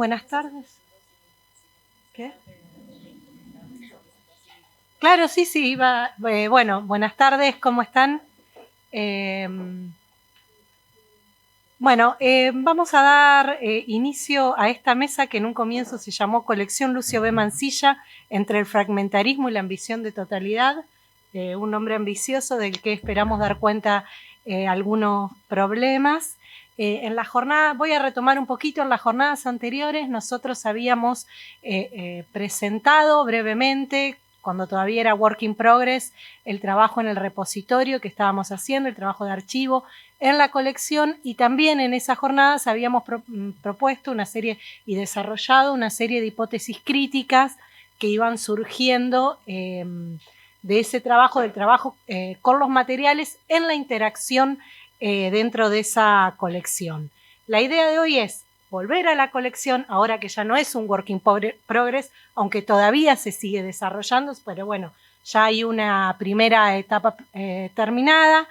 Buenas tardes. ¿Qué? Claro, sí, iba. Bueno, buenas tardes, ¿cómo están? Vamos a dar inicio a esta mesa que en un comienzo se llamó Colección Lucio B. Mansilla, entre el fragmentarismo y la ambición de totalidad, un hombre ambicioso del que esperamos dar cuenta algunos problemas. En la jornada, voy a retomar un poquito, en las jornadas anteriores nosotros habíamos presentado brevemente, cuando todavía era work in progress, el trabajo en el repositorio que estábamos haciendo, el trabajo de archivo en la colección, y también en esas jornadas habíamos propuesto una serie y desarrollado una serie de hipótesis críticas que iban surgiendo de ese trabajo, del trabajo con los materiales en la interacción dentro de esa colección. La idea de hoy es volver a la colección, ahora que ya no es un work in progress, aunque todavía se sigue desarrollando, pero bueno, ya hay una primera etapa terminada.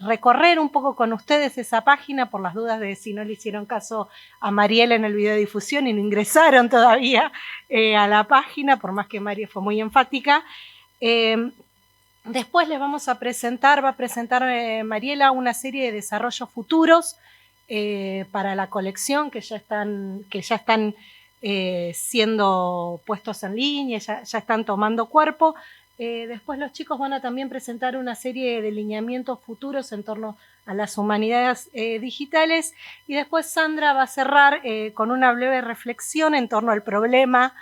Recorrer un poco con ustedes esa página por las dudas de si no le hicieron caso a Mariela en el video de difusión y no ingresaron todavía a la página, por más que María fue muy enfática. Después les vamos a presentar, va a presentar Mariela una serie de desarrollos futuros para la colección que ya están siendo puestos en línea, ya están tomando cuerpo. Después los chicos van a también presentar una serie de lineamientos futuros en torno a las humanidades digitales, y después Sandra va a cerrar con una breve reflexión en torno al problema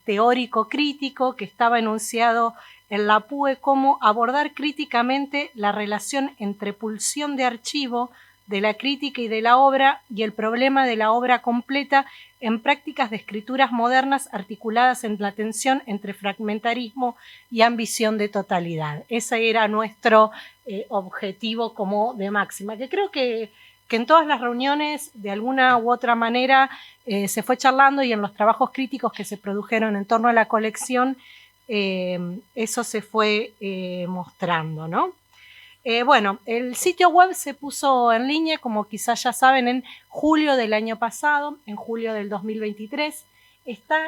teórico crítico que estaba enunciado en la PUE, cómo abordar críticamente la relación entre pulsión de archivo de la crítica y de la obra y el problema de la obra completa en prácticas de escrituras modernas articuladas en la tensión entre fragmentarismo y ambición de totalidad. Ese era nuestro objetivo como de máxima, que creo que en todas las reuniones de alguna u otra manera se fue charlando, y en los trabajos críticos que se produjeron en torno a la colección eso se fue mostrando, ¿no? Bueno, el sitio web se puso en línea, como quizás ya saben, en julio del año pasado, en julio del 2023. Está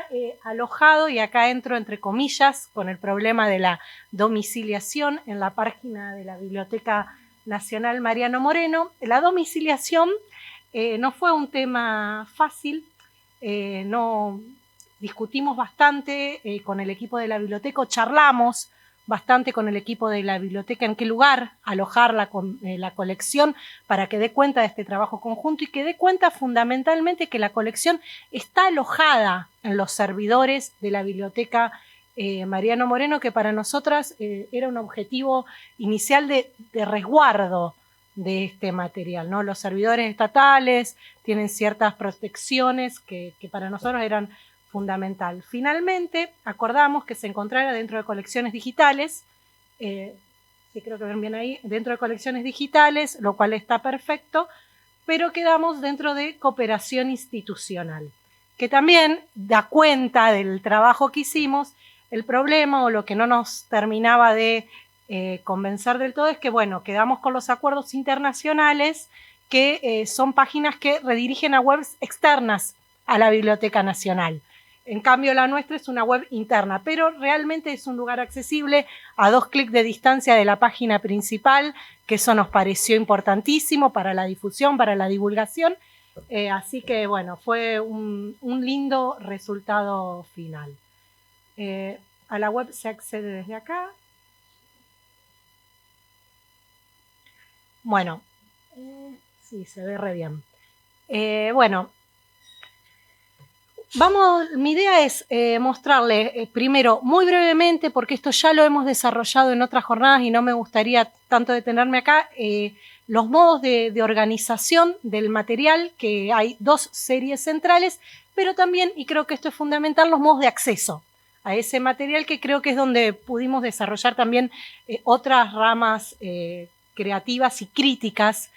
alojado, y acá entro entre comillas, con el problema de la domiciliación en la página de la Biblioteca Nacional Mariano Moreno. La domiciliación no fue un tema fácil, no discutimos bastante con el equipo de la biblioteca, charlamos bastante con el equipo de la biblioteca en qué lugar alojar la colección para que dé cuenta de este trabajo conjunto, y que dé cuenta fundamentalmente que la colección está alojada en los servidores de la biblioteca Mariano Moreno, que para nosotras era un objetivo inicial de resguardo de este material, ¿no? Los servidores estatales tienen ciertas protecciones que para nosotros eran fundamental. Finalmente, acordamos que se encontrara dentro de colecciones digitales, sí, creo que ven bien ahí, dentro de colecciones digitales, lo cual está perfecto, pero quedamos dentro de cooperación institucional, que también da cuenta del trabajo que hicimos. El problema, o lo que no nos terminaba de convencer del todo, es que, bueno, quedamos con los acuerdos internacionales, que son páginas que redirigen a webs externas a la Biblioteca Nacional. En cambio, la nuestra es una web interna, pero realmente es un lugar accesible a 2 clics de distancia de la página principal, que eso nos pareció importantísimo para la difusión, para la divulgación. Así que, bueno, fue un lindo resultado final. A la web se accede desde acá. Bueno, sí, se ve re bien. Mi idea es mostrarles primero, muy brevemente, porque esto ya lo hemos desarrollado en otras jornadas y no me gustaría tanto detenerme acá, los modos de organización del material, que hay 2 series centrales, pero también, y creo que esto es fundamental, los modos de acceso a ese material, que creo que es donde pudimos desarrollar también otras ramas creativas y críticas,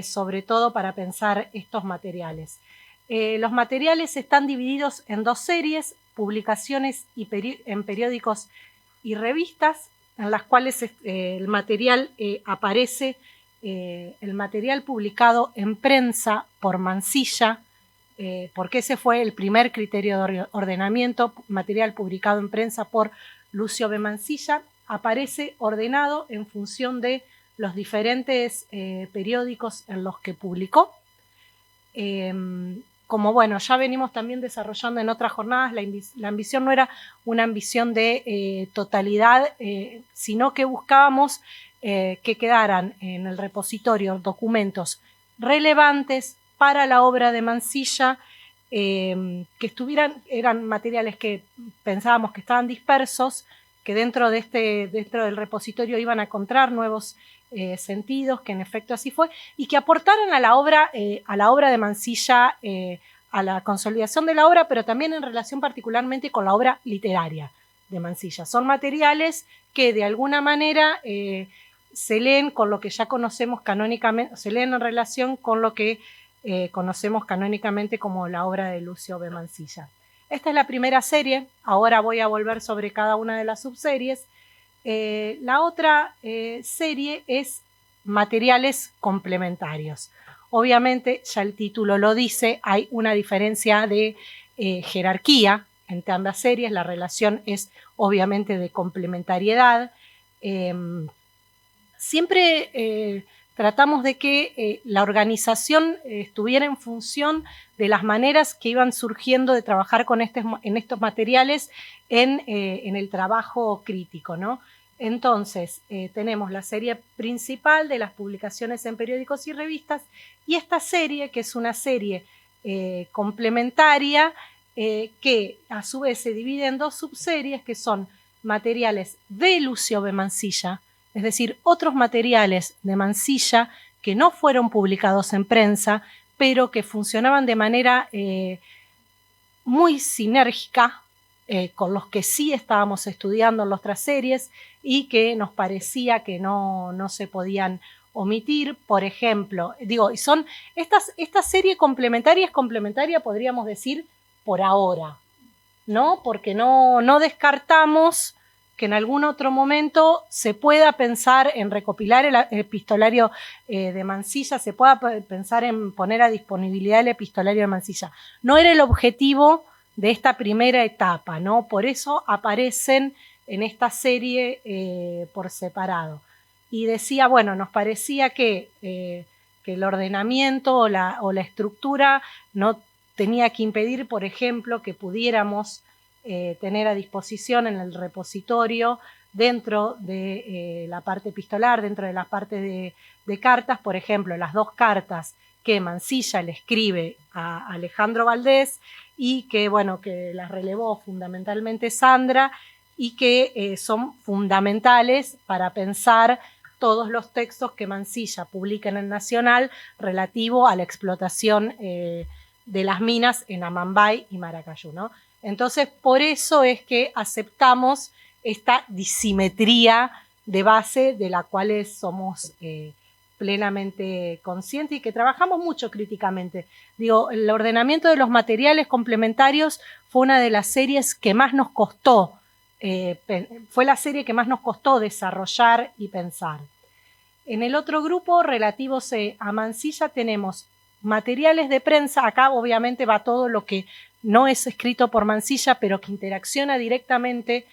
sobre todo para pensar estos materiales. Los materiales están divididos en 2 series, publicaciones en periódicos y revistas, en las cuales el material aparece, el material publicado en prensa por Mansilla, porque ese fue el primer criterio de ordenamiento, material publicado en prensa por Lucio B. Mansilla, aparece ordenado en función de los diferentes periódicos en los que publicó. Como bueno, ya venimos también desarrollando en otras jornadas, la ambición no era una ambición de totalidad, sino que buscábamos que quedaran en el repositorio documentos relevantes para la obra de Mansilla, que eran materiales que pensábamos que estaban dispersos, que dentro del repositorio iban a encontrar nuevos sentidos, que en efecto así fue, y que aportaran a la obra de Mansilla, a la consolidación de la obra, pero también en relación particularmente con la obra literaria de Mansilla. Son materiales que de alguna manera se leen con lo que ya conocemos canónicamente, se leen en relación con lo que conocemos canónicamente como la obra de Lucio B. Mansilla. Esta es la primera serie, ahora voy a volver sobre cada una de las subseries. La otra serie es materiales complementarios. Obviamente, ya el título lo dice, hay una diferencia de jerarquía entre ambas series, la relación es obviamente de complementariedad. Siempre tratamos de que la organización estuviera en función de las maneras que iban surgiendo de trabajar en estos materiales en el trabajo crítico, ¿no? Entonces, tenemos la serie principal de las publicaciones en periódicos y revistas y esta serie, que es una serie complementaria, que a su vez se divide en dos subseries, que son materiales de Lucio B. Mansilla, es decir, otros materiales de Mansilla que no fueron publicados en prensa, pero que funcionaban de manera muy sinérgica con los que sí estábamos estudiando en las otras series y que nos parecía que no se podían omitir. Por ejemplo, y son esta serie complementaria, podríamos decir, por ahora, ¿no? Porque no descartamos que en algún otro momento se pueda pensar en recopilar el epistolario de Mansilla, se pueda pensar en poner a disponibilidad el epistolario de Mansilla. No era el objetivo de esta primera etapa, ¿no? Por eso aparecen en esta serie por separado. Y decía, bueno, nos parecía que el ordenamiento o la estructura no tenía que impedir, por ejemplo, que pudiéramos tener a disposición en el repositorio, dentro de la parte epistolar, dentro de la parte de cartas, por ejemplo, las dos cartas que Mansilla le escribe a Alejandro Valdés y que, bueno, que las relevó fundamentalmente Sandra y que son fundamentales para pensar todos los textos que Mansilla publica en el Nacional relativo a la explotación de las minas en Amambay y Maracayú, ¿no? Entonces, por eso es que aceptamos esta disimetría de base de la cual somos plenamente conscientes y que trabajamos mucho críticamente. El ordenamiento de los materiales complementarios fue una de las series que más nos costó, fue la serie que más nos costó desarrollar y pensar. En el otro grupo, relativos a Mansilla, tenemos materiales de prensa. Acá obviamente va todo lo que no es escrito por Mansilla, pero que interacciona directamente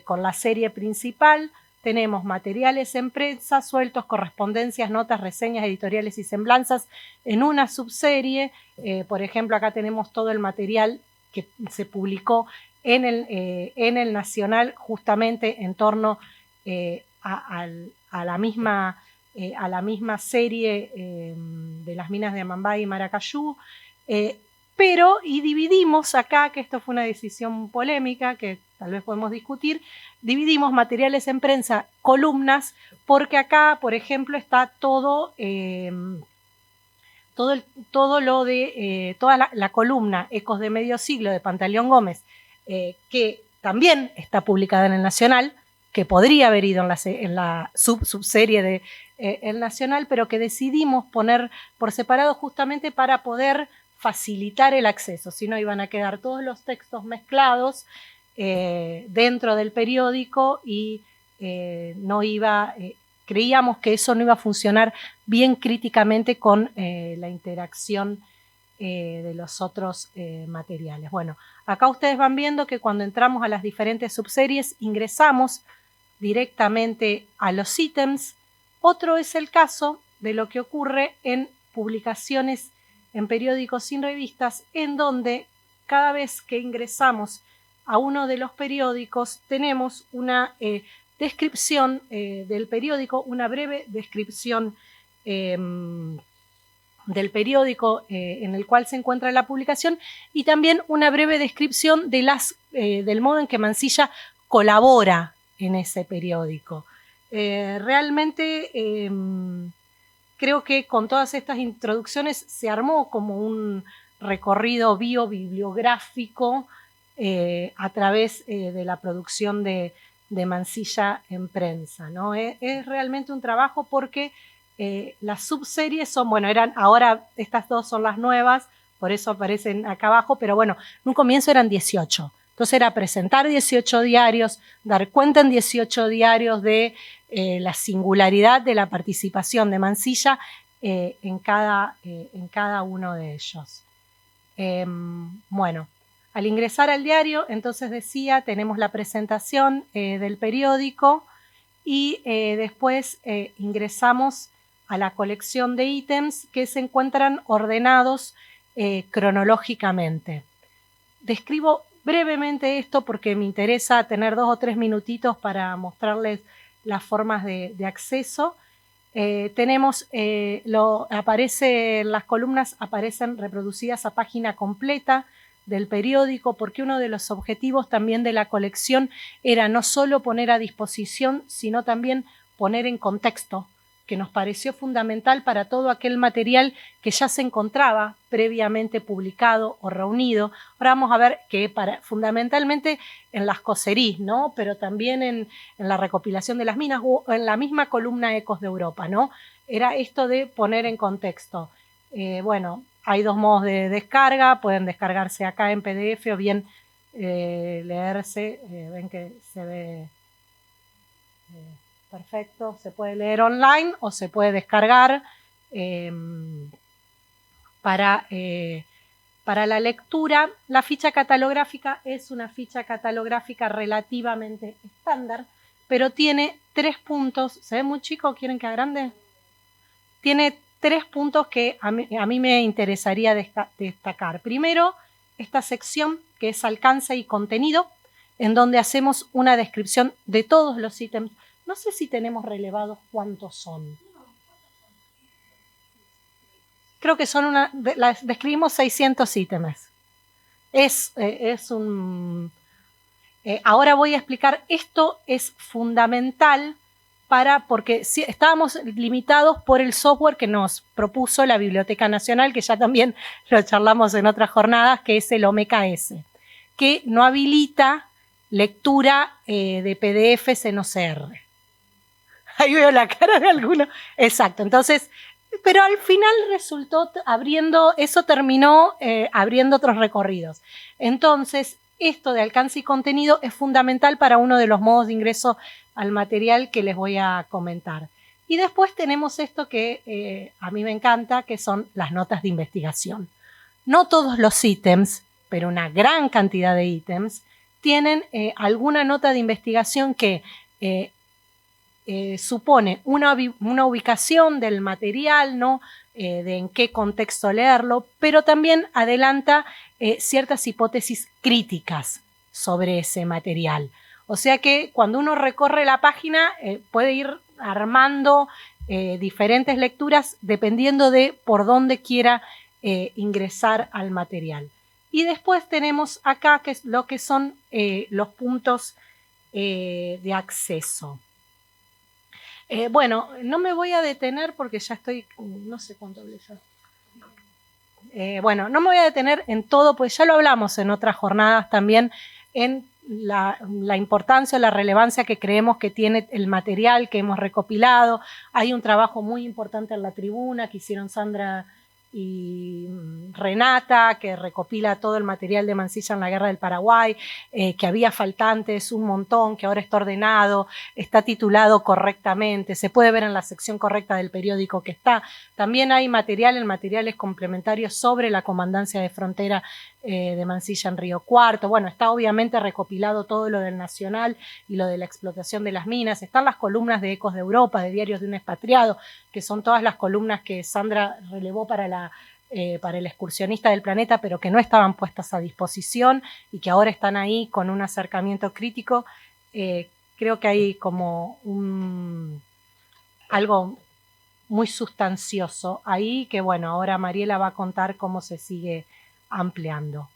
con la serie principal. Tenemos materiales en prensa, sueltos, correspondencias, notas, reseñas, editoriales y semblanzas en una subserie. Por ejemplo, acá tenemos todo el material que se publicó en el Nacional justamente en torno a la misma serie de las minas de Amambay y Maracayú, y dividimos acá, que esto fue una decisión polémica que tal vez podemos discutir, dividimos materiales en prensa, columnas, porque acá, por ejemplo, está toda la columna Ecos de Medio Siglo de Pantaleón Gómez, que también está publicada en el Nacional, que podría haber ido en la subserie de El Nacional, pero que decidimos poner por separado justamente para poder facilitar el acceso, si no iban a quedar todos los textos mezclados dentro del periódico y creíamos que eso no iba a funcionar bien críticamente con la interacción de los otros materiales. Bueno, acá ustedes van viendo que cuando entramos a las diferentes subseries ingresamos directamente a los ítems. Otro es el caso de lo que ocurre en publicaciones en periódicos sin revistas, en donde cada vez que ingresamos a uno de los periódicos tenemos una descripción del periódico, una breve descripción del periódico en el cual se encuentra la publicación y también una breve descripción de del modo en que Mansilla colabora en ese periódico. Realmente creo que con todas estas introducciones se armó como un recorrido bibliográfico a través de la producción de Mansilla en prensa, ¿no? Es realmente un trabajo porque las subseries son, bueno, ahora estas dos son las nuevas, por eso aparecen acá abajo, pero bueno, en un comienzo eran 18. Entonces era presentar 18 diarios, dar cuenta en 18 diarios de la singularidad de la participación de Mansilla en cada uno de ellos. Bueno, al ingresar al diario, entonces decía, tenemos la presentación del periódico y después ingresamos a la colección de ítems que se encuentran ordenados cronológicamente. Describo brevemente esto porque me interesa tener 2 o 3 minutitos para mostrarles las formas de acceso. Tenemos, las columnas aparecen reproducidas a página completa del periódico, porque uno de los objetivos también de la colección era no solo poner a disposición, sino también poner en contexto, que nos pareció fundamental para todo aquel material que ya se encontraba previamente publicado o reunido. Ahora vamos a ver que fundamentalmente en las coseries, ¿no? Pero también en la recopilación de las minas o en la misma columna Ecos de Europa, ¿no? Era esto de poner en contexto. Bueno, hay 2 modos de descarga, pueden descargarse acá en PDF o bien leerse, ven que se ve perfecto, se puede leer online o se puede descargar para la lectura. La ficha catalográfica es una ficha catalográfica relativamente estándar, pero tiene 3 puntos. ¿Se ve muy chico? ¿Quieren que agrande? Tiene 3 puntos que a mí me interesaría destacar. Primero, esta sección que es alcance y contenido, en donde hacemos una descripción de todos los ítems. No sé si tenemos relevados cuántos son. Creo que son describimos 600 ítems. Ahora voy a explicar, esto es fundamental porque estábamos limitados por el software que nos propuso la Biblioteca Nacional, que ya también lo charlamos en otras jornadas, que es el OMKS, que no habilita lectura de PDFs en OCR. Ahí veo la cara de alguno. Exacto, entonces, pero al final resultó terminó abriendo otros recorridos. Entonces, esto de alcance y contenido es fundamental para uno de los modos de ingreso al material que les voy a comentar. Y después tenemos esto que a mí me encanta, que son las notas de investigación. No todos los ítems, pero una gran cantidad de ítems, tienen alguna nota de investigación que supone una ubicación del material, ¿no? De en qué contexto leerlo, pero también adelanta ciertas hipótesis críticas sobre ese material. O sea que cuando uno recorre la página puede ir armando diferentes lecturas dependiendo de por dónde quiera ingresar al material. Y después tenemos acá lo que son los puntos de acceso. Bueno, no me voy a detener porque ya estoy, no sé cuánto hablé ya. Bueno, no me voy a detener en todo, pues ya lo hablamos en otras jornadas también, en la importancia, la relevancia que creemos que tiene el material que hemos recopilado. Hay un trabajo muy importante en la tribuna que hicieron Sandra y Renata, que recopila todo el material de Mansilla en la Guerra del Paraguay, que había faltantes un montón, que ahora está ordenado, está titulado correctamente, se puede ver en la sección correcta del periódico que está. También hay material en materiales complementarios sobre la comandancia de frontera de Mansilla en Río Cuarto. Bueno, está obviamente recopilado todo lo del Nacional y lo de la explotación de las minas. Están las columnas de Ecos de Europa, de Diarios de un Expatriado, que son todas las columnas que Sandra relevó para el excursionista del planeta, pero que no estaban puestas a disposición y que ahora están ahí con un acercamiento crítico. Creo que hay como algo muy sustancioso ahí que, bueno, ahora Mariela va a contar cómo se sigue ampliando.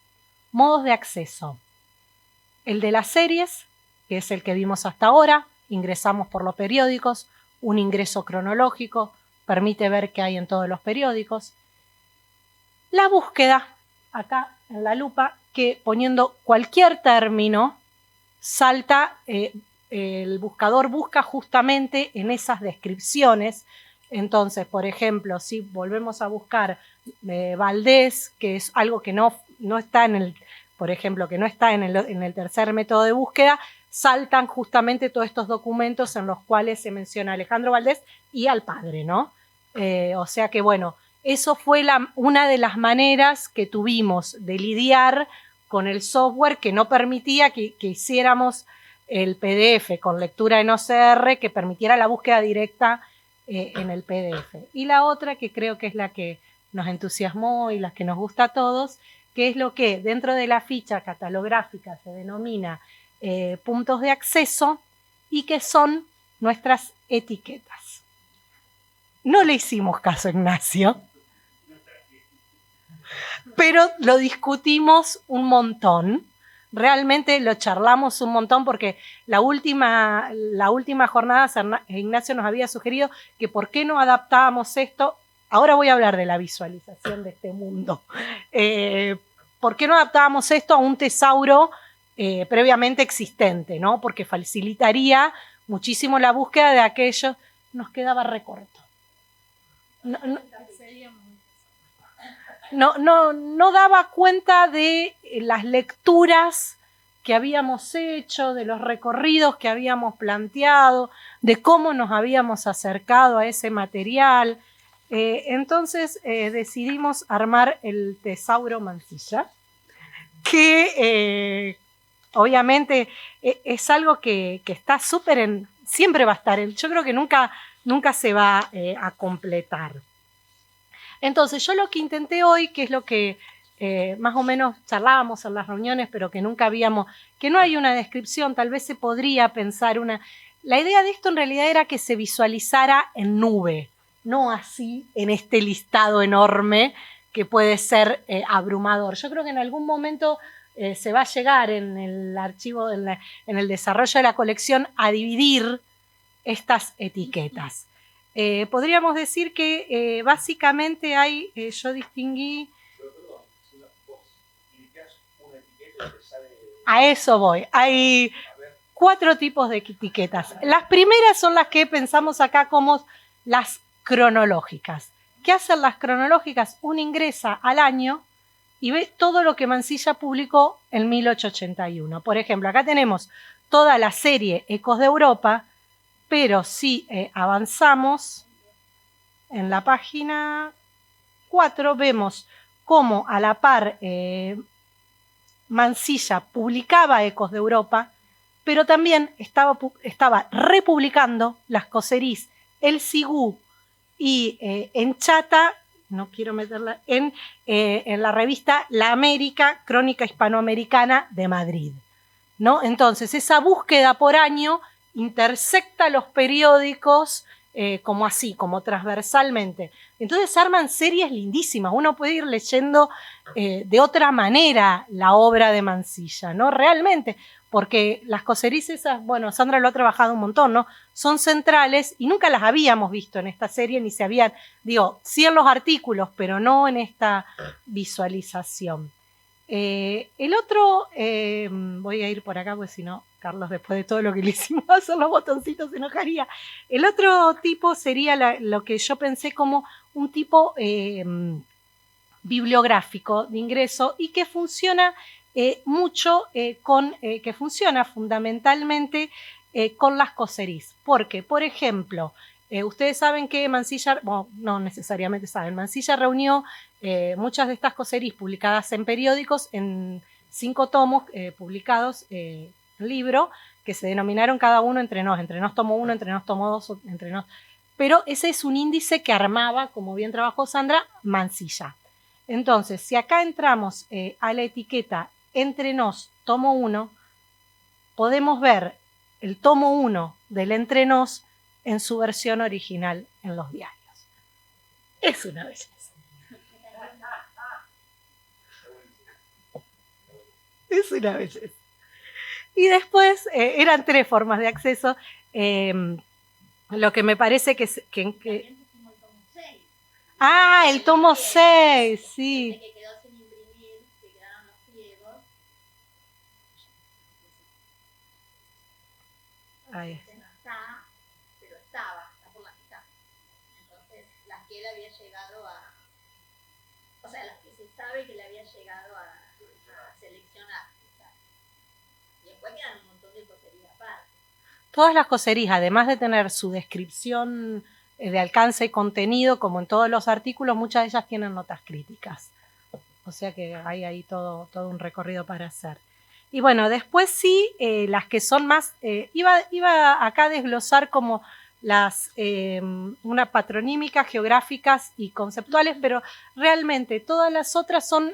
Modos de acceso. El de las series, que es el que vimos hasta ahora, ingresamos por los periódicos, un ingreso cronológico, permite ver qué hay en todos los periódicos. La búsqueda, acá en la lupa, que poniendo cualquier término, salta, el buscador busca justamente en esas descripciones. Entonces, por ejemplo, si volvemos a buscar Valdés, que es algo que no está en el, por ejemplo, que no está en el tercer método de búsqueda, saltan justamente todos estos documentos en los cuales se menciona a Alejandro Valdés y al padre, ¿no? O sea que, bueno, eso fue una de las maneras que tuvimos de lidiar con el software que no permitía que hiciéramos el PDF con lectura en OCR, que permitiera la búsqueda directa en el PDF. Y la otra, que creo que es la que nos entusiasmó y la que nos gusta a todos, que es lo que dentro de la ficha catalográfica se denomina puntos de acceso y que son nuestras etiquetas. No le hicimos caso a Ignacio, pero lo discutimos un montón. Realmente lo charlamos un montón porque la última jornada Ignacio nos había sugerido que por qué no adaptábamos esto. Ahora voy a hablar de la visualización de este mundo. ¿Por qué no adaptábamos esto a un tesauro previamente existente, ¿no? Porque facilitaría muchísimo la búsqueda de aquello. Nos quedaba recorto. No daba cuenta de las lecturas que habíamos hecho, de los recorridos que habíamos planteado, de cómo nos habíamos acercado a ese material. Entonces decidimos armar el tesauro Mansilla, que obviamente es algo que está súper siempre va a estar yo creo que nunca se va a completar. Entonces yo lo que intenté hoy, que es lo que más o menos charlábamos en las reuniones, pero que nunca que no hay una descripción, tal vez se podría pensar la idea de esto en realidad era que se visualizara en nube, no así en este listado enorme que puede ser abrumador. Yo creo que en algún momento se va a llegar en el archivo, en el desarrollo de la colección, a dividir estas etiquetas. Podríamos decir que básicamente yo distinguí... A eso voy. Hay 4 tipos de etiquetas. Las primeras son las que pensamos acá como las cronológicas. ¿Qué hacen las cronológicas? Uno ingresa al año y ve todo lo que Mansilla publicó en 1881. Por ejemplo, acá tenemos toda la serie Ecos de Europa, pero si avanzamos en la página 4, vemos cómo a la par Mansilla publicaba Ecos de Europa, pero también estaba republicando las Coserís, el Sigú y en Chata, no quiero meterla, en la revista La América, Crónica Hispanoamericana de Madrid, ¿no? Entonces, esa búsqueda por año intersecta los periódicos como así, como transversalmente. Entonces arman series lindísimas. Uno puede ir leyendo de otra manera la obra de Mansilla, ¿no? Realmente, porque las Coserís esas, bueno, Sandra lo ha trabajado un montón, ¿no? Son centrales y nunca las habíamos visto en esta serie, ni se habían, sí en los artículos, pero no en esta visualización. El otro, voy a ir por acá porque si no, Carlos, después de todo lo que le hicimos hacer los botoncitos, se enojaría. El otro tipo sería lo que yo pensé como un tipo bibliográfico de ingreso y que funciona que funciona fundamentalmente con las coserís. Porque, por ejemplo, ustedes saben que Mansilla, bueno, no necesariamente saben, Mansilla reunió muchas de estas coserís publicadas en periódicos en 5 tomos publicados en libro, que se denominaron cada uno Entre Nos tomo 1, Entre Nos tomo 2, Entre Nos. Pero ese es un índice que armaba, como bien trabajó Sandra, Mansilla. Entonces, si acá entramos a la etiqueta Entre Nos tomo 1, podemos ver el tomo 1 del Entre Nos en su versión original en los diarios. Es una belleza. Es una belleza. Y después eran 3 formas de acceso. Lo que me parece que... el tomo 6, sí. Ahí está. No está, pero está por la mitad. Entonces, las que él había llegado a... O sea, las que se sabe que le había llegado a seleccionar. Y después quedan un montón de coserías aparte. Todas las coserías, además de tener su descripción de alcance y contenido, como en todos los artículos, muchas de ellas tienen notas críticas. O sea que hay ahí todo un recorrido para hacer. Y bueno, después sí, las que son más, iba acá a desglosar como las, una patronímicas, geográficas y conceptuales, pero realmente todas las otras son,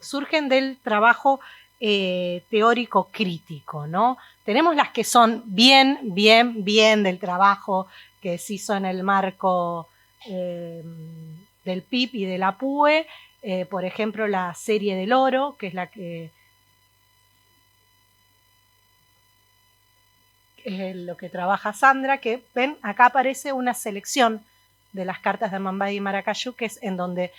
surgen del trabajo teórico crítico, ¿no? Tenemos las que son bien del trabajo que se hizo en el marco del PIB y de la PUE, por ejemplo, la serie del oro, que es la que es lo que trabaja Sandra, que ven, acá aparece una selección de las cartas de Mambay y Maracayú, que es en donde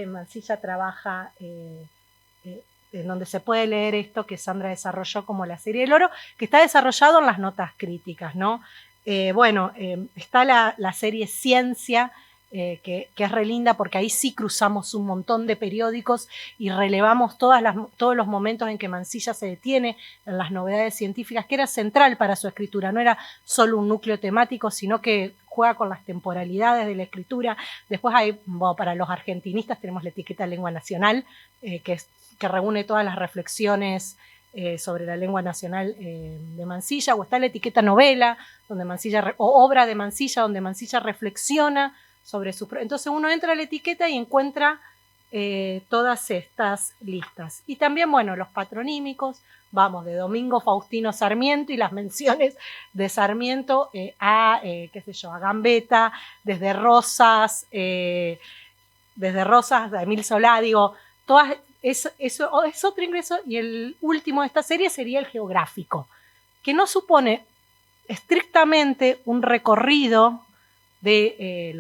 Mansilla trabaja, en donde se puede leer esto que Sandra desarrolló como la serie del oro, que está desarrollado en las notas críticas, ¿no? Está la serie Ciencia, que es re linda porque ahí sí cruzamos un montón de periódicos y relevamos todos los momentos en que Mansilla se detiene en las novedades científicas, que era central para su escritura, no era solo un núcleo temático, sino que juega con las temporalidades de la escritura. Después hay, bueno, para los argentinistas tenemos la etiqueta Lengua Nacional, que reúne todas las reflexiones sobre la lengua nacional de Mansilla, o está la etiqueta novela, donde Mansilla, o obra de Mansilla, donde Mansilla reflexiona sobre su... Entonces uno entra a la etiqueta y encuentra todas estas listas. Y también, bueno, los patronímicos, vamos, de Domingo Faustino Sarmiento y las menciones de Sarmiento a Gambetta, desde Rosas, a Emil Solá, digo, todas... Eso es otro ingreso, y el último de esta serie sería el geográfico, que no supone estrictamente un recorrido de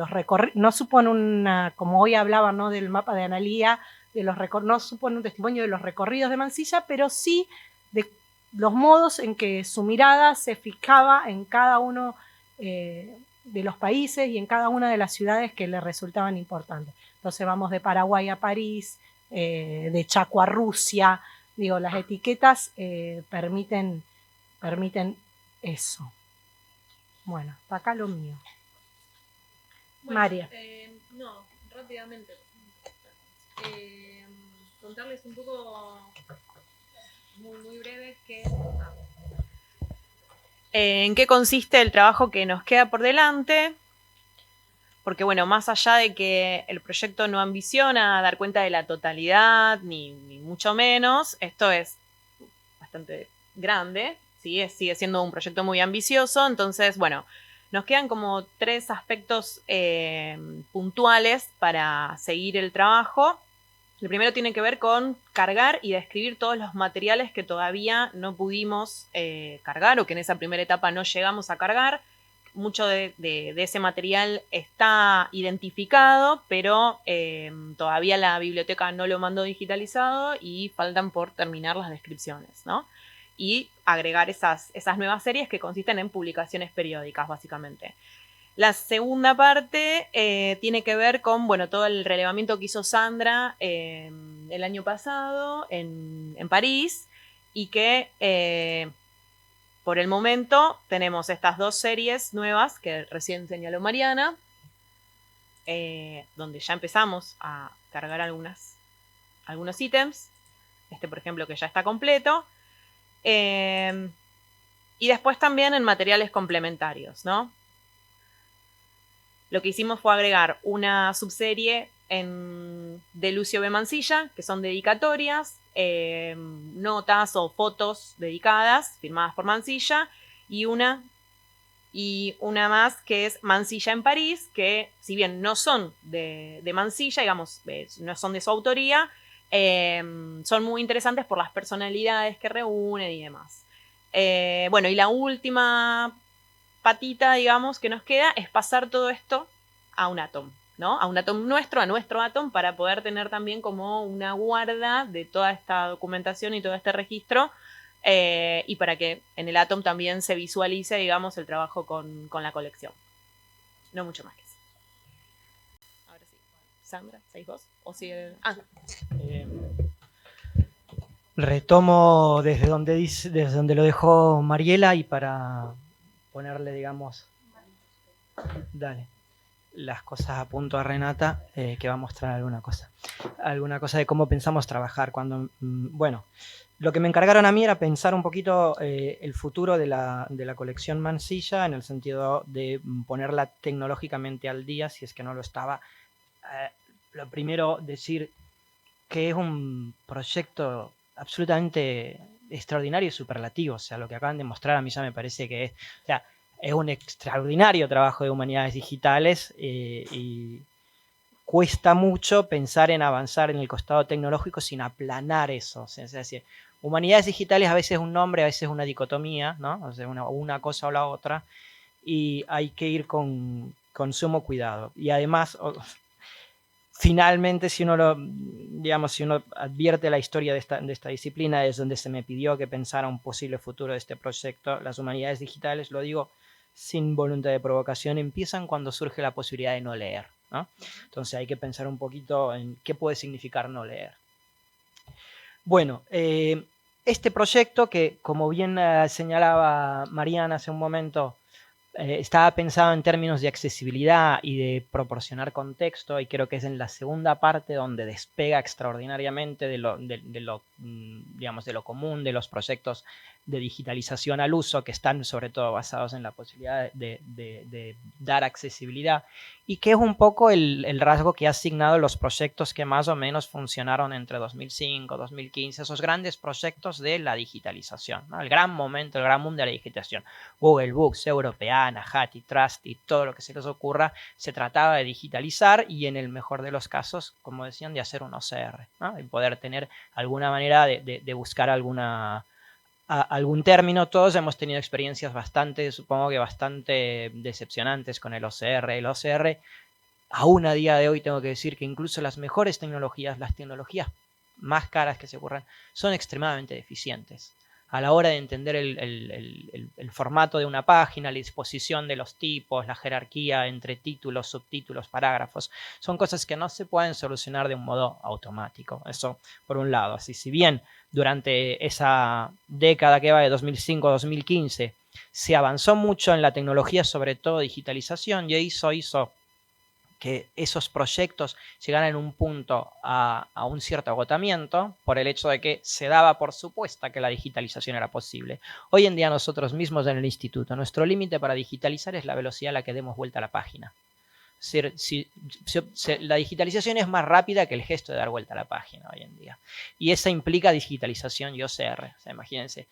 no supone una, como hoy hablaba, ¿no?, del mapa de Analía, no supone un testimonio de los recorridos de Mansilla, pero sí de los modos en que su mirada se fijaba en cada uno de los países y en cada una de las ciudades que le resultaban importantes. Entonces vamos de Paraguay a París, de Chaco a Rusia, digo, las etiquetas permiten eso. Bueno, para acá lo mío. Bueno, María. No, rápidamente. Contarles un poco, muy breve, en qué consiste el trabajo que nos queda por delante. Porque, bueno, más allá de que el proyecto no ambiciona dar cuenta de la totalidad, ni mucho menos, esto es bastante grande, ¿sí? Sigue siendo un proyecto muy ambicioso. Entonces, bueno, nos quedan como 3 aspectos puntuales para seguir el trabajo. El primero tiene que ver con cargar y describir todos los materiales que todavía no pudimos cargar, o que en esa primera etapa no llegamos a cargar. Mucho de ese material está identificado, pero todavía la biblioteca no lo mandó digitalizado y faltan por terminar las descripciones, ¿no? Y agregar esas nuevas series que consisten en publicaciones periódicas, básicamente. La segunda parte tiene que ver con, bueno, todo el relevamiento que hizo Sandra el año pasado en París, y que por el momento tenemos estas 2 series nuevas que recién señaló Mariana, donde ya empezamos a cargar algunos ítems. Por ejemplo, que ya está completo. Y después también en materiales complementarios, ¿no? Lo que hicimos fue agregar una subserie de Lucio B. Mansilla, que son dedicatorias, notas o fotos dedicadas, firmadas por Mansilla, y una más que es Mansilla en París, que si bien no son de Mansilla, digamos, no son de su autoría, son muy interesantes por las personalidades que reúnen y demás. Bueno, y la última patita, digamos, que nos queda es pasar todo esto a un Atom, ¿no? A un Atom nuestro, a nuestro Atom, para poder tener también como una guarda de toda esta documentación y todo este registro, y para que en el Atom también se visualice, digamos, el trabajo con la colección. No mucho más que eso. Ahora sí. Sandra, ¿seguís vos? ¿O sigue? Retomo desde donde lo dejó Mariela, y para ponerle, digamos, las cosas a punto a Renata, que va a mostrar alguna cosa de cómo pensamos trabajar. Bueno, lo que me encargaron a mí era pensar un poquito el futuro de la colección Mansilla, en el sentido de ponerla tecnológicamente al día, si es que no lo estaba. Lo primero, decir que es un proyecto absolutamente extraordinario y superlativo. O sea, lo que acaban de mostrar a mí ya me parece que es un extraordinario trabajo de humanidades digitales, y cuesta mucho pensar en avanzar en el costado tecnológico sin aplanar eso. O sea, humanidades digitales a veces es un nombre, a veces es una dicotomía, ¿no? O sea, una cosa o la otra, y hay que ir con sumo cuidado. Y además, finalmente, si uno advierte la historia de esta disciplina, es donde se me pidió que pensara un posible futuro de este proyecto. Las humanidades digitales, lo digo sin voluntad de provocación, empiezan cuando surge la posibilidad de no leer, ¿no? Entonces hay que pensar un poquito en qué puede significar no leer. Bueno, este proyecto, que como bien señalaba Mariana hace un momento, estaba pensado en términos de accesibilidad y de proporcionar contexto, y creo que es en la segunda parte donde despega extraordinariamente de lo común de los proyectos de digitalización al uso, que están sobre todo basados en la posibilidad de dar accesibilidad, y que es un poco el rasgo que ha asignado los proyectos que más o menos funcionaron entre 2005 y 2015, esos grandes proyectos de la digitalización, ¿no? El gran momento, el gran mundo de la digitalización. Google Books, Europeana, Hattie, Trusty, todo lo que se les ocurra, se trataba de digitalizar, y en el mejor de los casos, como decían, de hacer un OCR, ¿no? Y poder tener alguna manera de buscar algún término. Todos hemos tenido experiencias supongo que bastante decepcionantes con el OCR. El OCR, aún a día de hoy, tengo que decir que incluso las mejores tecnologías, las tecnologías más caras que se ocurran, son extremadamente deficientes a la hora de entender el formato de una página, la disposición de los tipos, la jerarquía entre títulos, subtítulos, parágrafos. Son cosas que no se pueden solucionar de un modo automático. Eso por un lado. Así, si bien durante esa década que va de 2005 a 2015 se avanzó mucho en la tecnología, sobre todo digitalización, y hizo que esos proyectos llegaran en un punto a un cierto agotamiento, por el hecho de que se daba por supuesta que la digitalización era posible. Hoy en día nosotros mismos en el instituto, nuestro límite para digitalizar es la velocidad a la que demos vuelta a la página. Es decir, la digitalización es más rápida que el gesto de dar vuelta a la página hoy en día. Y esa implica digitalización y OCR. O sea, imagínense,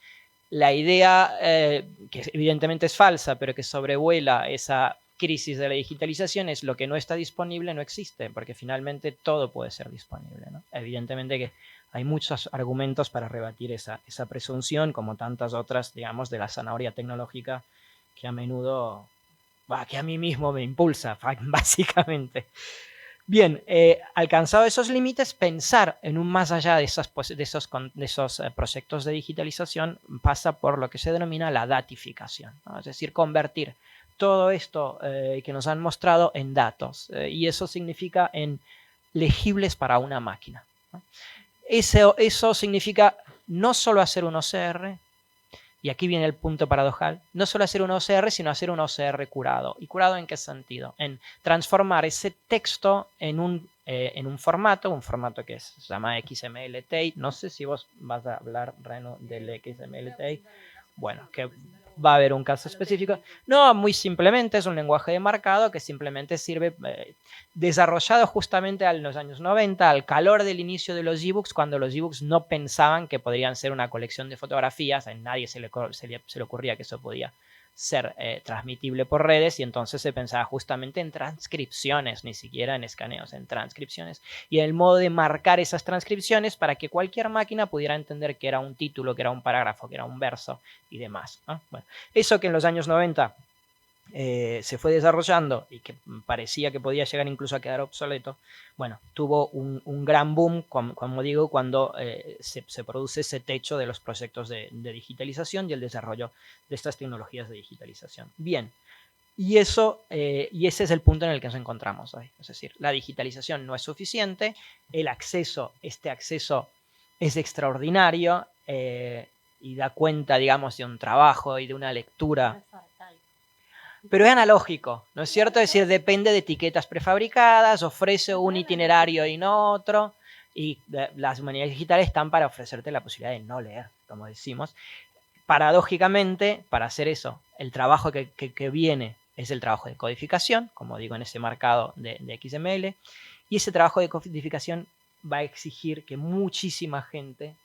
la idea, que evidentemente es falsa, pero que sobrevuela esa crisis de la digitalización, es: lo que no está disponible no existe, porque finalmente todo puede ser disponible, ¿no? Evidentemente que hay muchos argumentos para rebatir esa presunción, como tantas otras, digamos, de la zanahoria tecnológica, que a menudo, que a mí mismo me impulsa, básicamente. Bien, alcanzado esos límites, pensar en un más allá de esos proyectos de digitalización pasa por lo que se denomina la datificación, ¿no? Es decir, convertir todo esto que nos han mostrado en datos. Y eso significa en legibles para una máquina, ¿no? Eso significa no solo hacer un OCR, y aquí viene el punto paradojal, no solo hacer un OCR, sino hacer un OCR curado. ¿Y curado en qué sentido? En transformar ese texto en un formato que se llama XML-Tape. No sé si vos vas a hablar, Reno, del XML-Tape. Bueno, que va a haber un caso específico. No, muy simplemente es un lenguaje de marcado que simplemente sirve, desarrollado justamente en los años 90, al calor del inicio de los ebooks, cuando los ebooks no pensaban que podrían ser una colección de fotografías, a nadie se le ocurría que eso podía ser transmitible por redes, y entonces se pensaba justamente en transcripciones, ni siquiera en escaneos, en transcripciones, y el modo de marcar esas transcripciones para que cualquier máquina pudiera entender que era un título, que era un parágrafo, que era un verso y demás, ¿no? Bueno, eso que en los años 90 se fue desarrollando y que parecía que podía llegar incluso a quedar obsoleto, bueno, tuvo un gran boom, como digo, cuando se produce ese techo de los proyectos de digitalización y el desarrollo de estas tecnologías de digitalización. Bien, y ese es el punto en el que nos encontramos hoy. Es decir, la digitalización no es suficiente, este acceso es extraordinario y da cuenta, digamos, de un trabajo y de una lectura, pero es analógico, ¿no es cierto? Es decir, depende de etiquetas prefabricadas, ofrece un itinerario y no otro, y las humanidades digitales están para ofrecerte la posibilidad de no leer, como decimos. Paradójicamente, para hacer eso, el trabajo que viene es el trabajo de codificación, como digo, en ese marcado de XML, y ese trabajo de codificación va a exigir que muchísima gente,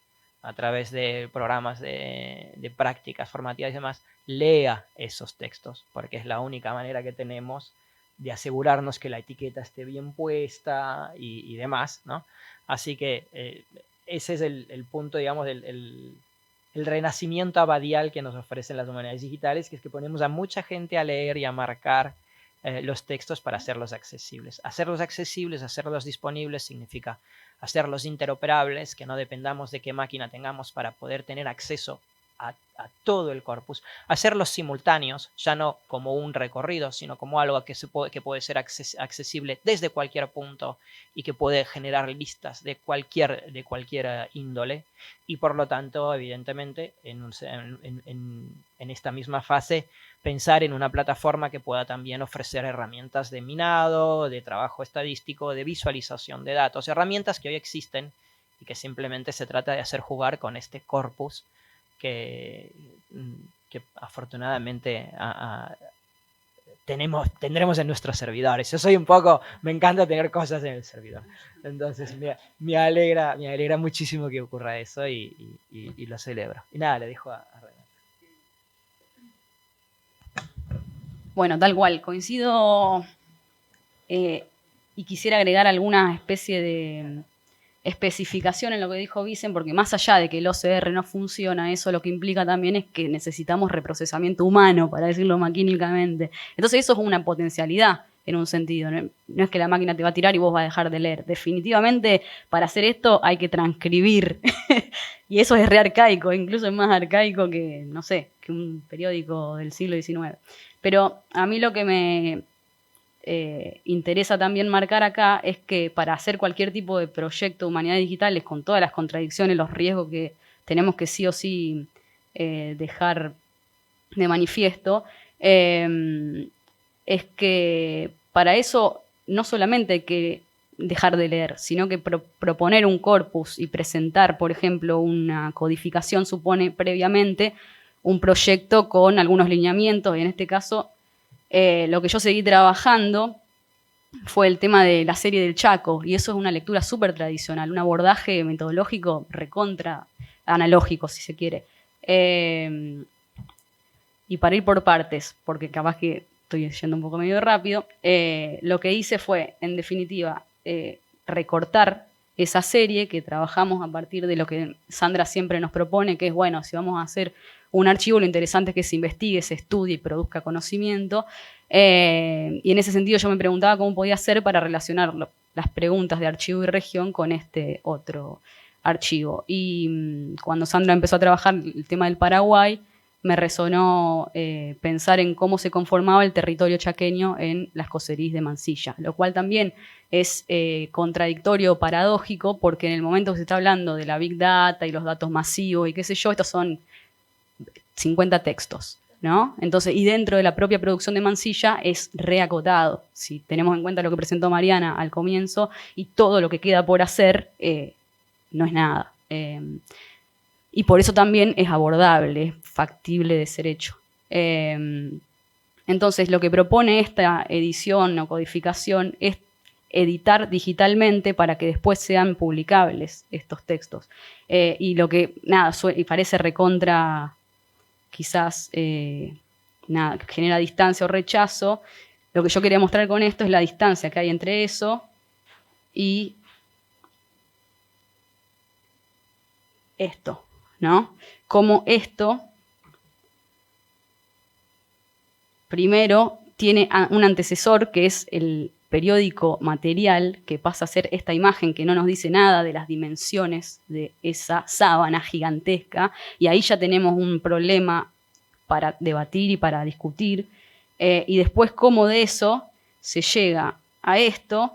a través de programas de prácticas formativas y demás, lea esos textos, porque es la única manera que tenemos de asegurarnos que la etiqueta esté bien puesta y demás, ¿no? Así que ese es el punto, digamos, el renacimiento abadial que nos ofrecen las humanidades digitales, que es que ponemos a mucha gente a leer y a marcar los textos para hacerlos accesibles. Hacerlos accesibles, hacerlos disponibles, significa hacerlos interoperables, que no dependamos de qué máquina tengamos para poder tener acceso a todo el corpus, hacerlos simultáneos, ya no como un recorrido, sino como algo que puede ser accesible desde cualquier punto y que puede generar listas de cualquier índole, y por lo tanto, evidentemente, en esta misma fase, pensar en una plataforma que pueda también ofrecer herramientas de minado, de trabajo estadístico, de visualización de datos, herramientas que hoy existen y que simplemente se trata de hacer jugar con este corpus que afortunadamente tendremos en nuestros servidores. Yo soy un poco, me encanta tener cosas en el servidor. Entonces me alegra muchísimo que ocurra eso y lo celebro. Y nada, le dejo a Renata. Bueno, tal cual, coincido y quisiera agregar alguna especie de especificación en lo que dijo Vicen, porque más allá de que el OCR no funciona, eso lo que implica también es que necesitamos reprocesamiento humano, para decirlo maquínicamente. Entonces eso es una potencialidad en un sentido, no es que la máquina te va a tirar y vos vas a dejar de leer. Definitivamente para hacer esto hay que transcribir y eso es re arcaico, incluso es más arcaico que, no sé, que un periódico del siglo XIX. Pero a mí lo que me interesa también marcar acá es que para hacer cualquier tipo de proyecto de humanidades digitales, con todas las contradicciones, los riesgos que tenemos que sí o sí dejar de manifiesto, es que para eso no solamente hay que dejar de leer, sino que proponer un corpus y presentar, por ejemplo, una codificación supone previamente un proyecto con algunos lineamientos, y en este caso lo que yo seguí trabajando fue el tema de la serie del Chaco, y eso es una lectura súper tradicional, un abordaje metodológico recontra analógico, si se quiere. Y para ir por partes, porque capaz que estoy yendo un poco medio rápido, lo que hice fue, en definitiva, recortar esa serie que trabajamos a partir de lo que Sandra siempre nos propone, que es, bueno, si vamos a hacer un archivo, lo interesante es que se investigue, se estudie y produzca conocimiento. Y en ese sentido yo me preguntaba cómo podía hacer para relacionar las preguntas de archivo y región con este otro archivo. Y cuando Sandra empezó a trabajar el tema del Paraguay, me resonó pensar en cómo se conformaba el territorio chaqueño en las coserís de Mansilla, lo cual también es contradictorio o paradójico, porque en el momento que se está hablando de la Big Data y los datos masivos y qué sé yo, estos son 50 textos, ¿no? Entonces, y dentro de la propia producción de Mansilla es reacotado. Si tenemos en cuenta lo que presentó Mariana al comienzo y todo lo que queda por hacer, no es nada. Y por eso también es abordable, es factible de ser hecho. Entonces, lo que propone esta edición o codificación es editar digitalmente para que después sean publicables estos textos. Y lo que, nada, y parece recontra, quizás, nada, genera distancia o rechazo. Lo que yo quería mostrar con esto es la distancia que hay entre eso y esto, ¿no? Como esto, primero, tiene un antecesor que es el periódico material, que pasa a ser esta imagen que no nos dice nada de las dimensiones de esa sábana gigantesca, y ahí ya tenemos un problema para debatir y para discutir, y después cómo de eso se llega a esto,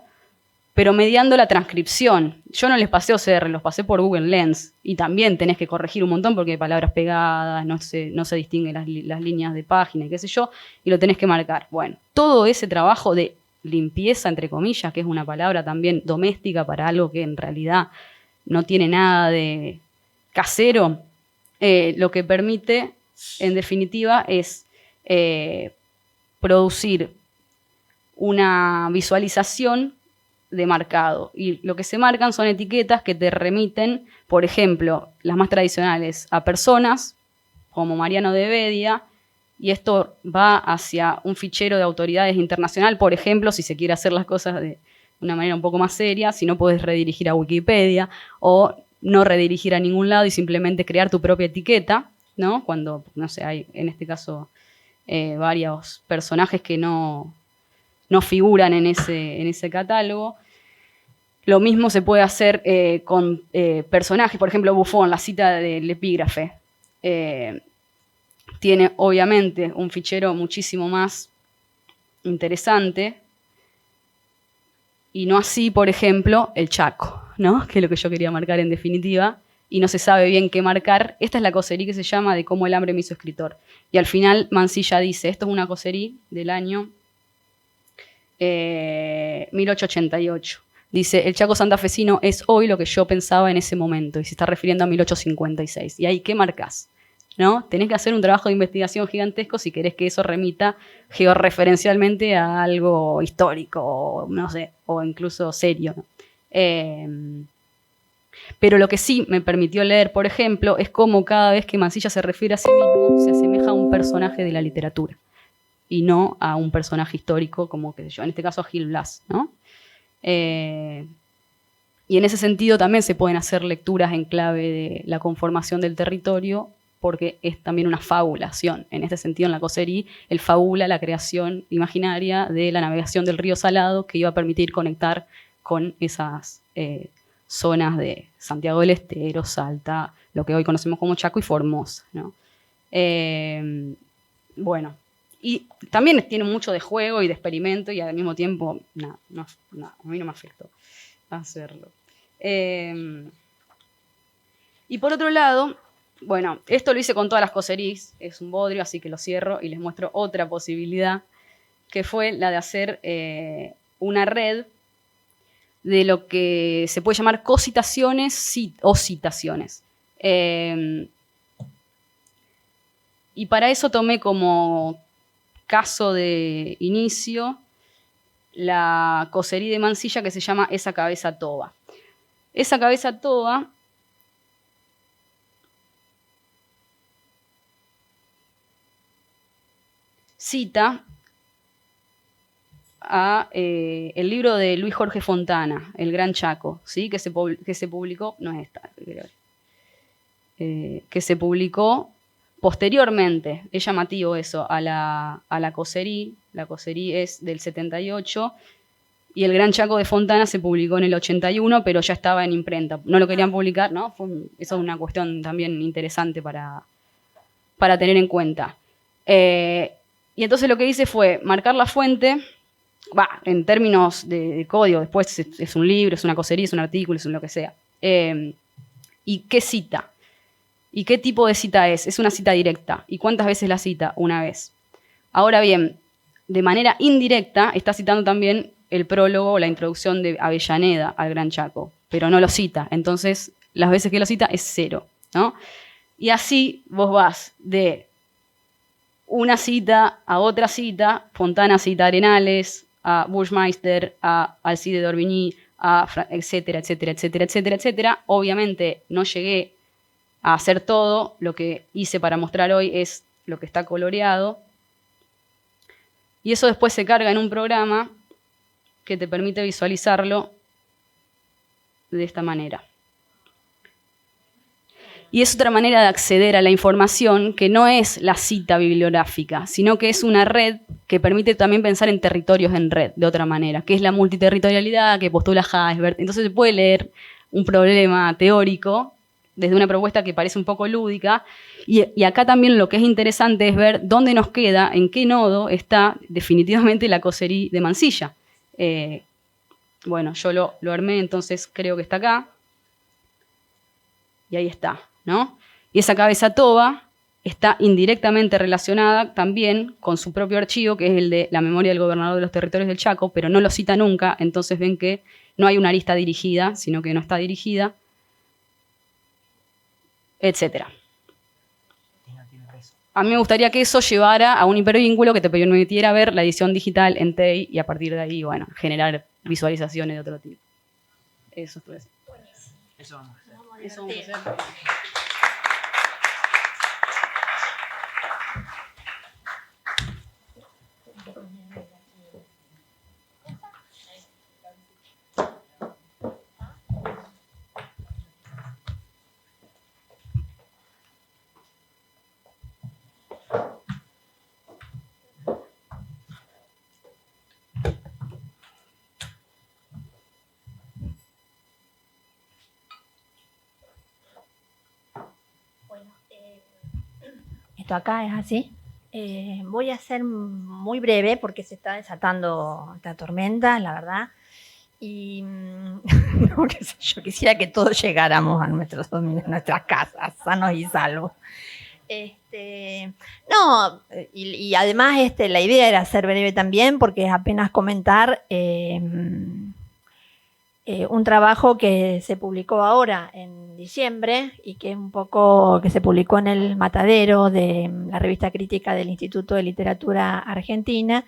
pero mediando la transcripción. Yo no les pasé OCR, los pasé por Google Lens, y también tenés que corregir un montón porque hay palabras pegadas, no se distinguen las líneas de página y qué sé yo, y lo tenés que marcar. Bueno, todo ese trabajo de limpieza, entre comillas, que es una palabra también doméstica para algo que en realidad no tiene nada de casero, lo que permite, en definitiva, es producir una visualización de marcado. Y lo que se marcan son etiquetas que te remiten, por ejemplo, las más tradicionales, a personas, como Mariano de Bedia, y esto va hacia un fichero de autoridades internacional, por ejemplo, si se quiere hacer las cosas de una manera un poco más seria, si no puedes redirigir a Wikipedia, o no redirigir a ningún lado y simplemente crear tu propia etiqueta, ¿no? Cuando, no sé, hay en este caso varios personajes que no figuran en ese catálogo. Lo mismo se puede hacer con personajes, por ejemplo, Buffon, la cita del epígrafe. Tiene obviamente un fichero muchísimo más interesante, y no así, por ejemplo, el Chaco, ¿no? Que es lo que yo quería marcar en definitiva, y no se sabe bien qué marcar. Esta es la coserí que se llama De cómo el hambre me hizo escritor. Y al final Mansilla dice, esto es una coserí del año 1888. Dice, el Chaco santafesino es hoy lo que yo pensaba en ese momento, y se está refiriendo a 1856. ¿Y ahí qué marcás? ¿No? Tenés que hacer un trabajo de investigación gigantesco si querés que eso remita georreferencialmente a algo histórico, o, no sé, o incluso serio, ¿no? Pero lo que sí me permitió leer, por ejemplo, es cómo cada vez que Mansilla se refiere a sí mismo, se asemeja a un personaje de la literatura, y no a un personaje histórico como, qué sé yo, en este caso a Gil Blas, ¿no? Y en ese sentido también se pueden hacer lecturas en clave de la conformación del territorio, porque es también una fabulación. En este sentido, en la coserí, él fabula la creación imaginaria de la navegación del río Salado, que iba a permitir conectar con esas zonas de Santiago del Estero, Salta, lo que hoy conocemos como Chaco y Formosa, ¿no? Bueno, y también tiene mucho de juego y de experimento, y al mismo tiempo, a mí no me afectó hacerlo. Y por otro lado, bueno, esto lo hice con todas las coserís, es un bodrio, así que lo cierro y les muestro otra posibilidad, que fue la de hacer una red de lo que se puede llamar cocitaciones o citaciones. Y para eso tomé como caso de inicio la coserí de Mansilla que se llama Esa cabeza toba. Esa cabeza toba cita a el libro de Luis Jorge Fontana, El Gran Chaco, ¿sí? que se publicó, no es esta, que se publicó posteriormente. Es llamativo eso, a la coserí. La coserí es del 78, y El Gran Chaco de Fontana se publicó en el 81, pero ya estaba en imprenta. No lo querían publicar, ¿no? Eso es una cuestión también interesante para para tener en cuenta. Y entonces lo que hice fue marcar la fuente, en términos de código, después es un libro, es una cosería, es un artículo, es un lo que sea. ¿Y qué cita? ¿Y qué tipo de cita es? Es una cita directa. ¿Y cuántas veces la cita? Una vez. Ahora bien, de manera indirecta está citando también el prólogo o la introducción de Avellaneda al Gran Chaco, pero no lo cita. Entonces, las veces que lo cita es 0, ¿no? Y así vos vas de una cita a otra cita, Fontana cita Arenales, a Bushmeister, a Alcide d'Orbigny, etcétera, etcétera, etcétera, etcétera, etcétera. Obviamente no llegué a hacer todo. Lo que hice para mostrar hoy es lo que está coloreado. Y eso después se carga en un programa que te permite visualizarlo de esta manera. Y es otra manera de acceder a la información que no es la cita bibliográfica, sino que es una red que permite también pensar en territorios en red de otra manera, que es la multiterritorialidad que postula Heisberg. Entonces se puede leer un problema teórico desde una propuesta que parece un poco lúdica. Y acá también lo que es interesante es ver dónde nos queda, en qué nodo está definitivamente la cosería de Mansilla. Bueno, yo lo armé, entonces creo que está acá. Y ahí está, ¿no? Y esa cabeza toba está indirectamente relacionada también con su propio archivo, que es el de la memoria del gobernador de los territorios del Chaco, pero no lo cita nunca, entonces ven que no hay una arista dirigida, sino que no está dirigida, etcétera. A mí me gustaría que eso llevara a un hipervínculo que te permitiera ver la edición digital en TEI y a partir de ahí, bueno, generar visualizaciones de otro tipo. Eso es todo eso. Eso vamos a hacer. Eso vamos a hacer. Esto acá es así. Voy a ser muy breve porque se está desatando esta tormenta, la verdad. Y no, qué sé yo, quisiera que todos llegáramos a nuestras casas, sanos y salvos. No, y además la idea era ser breve también porque es apenas comentar un trabajo que se publicó ahora en diciembre y que es un poco que se publicó en el Matadero de la revista crítica del Instituto de Literatura Argentina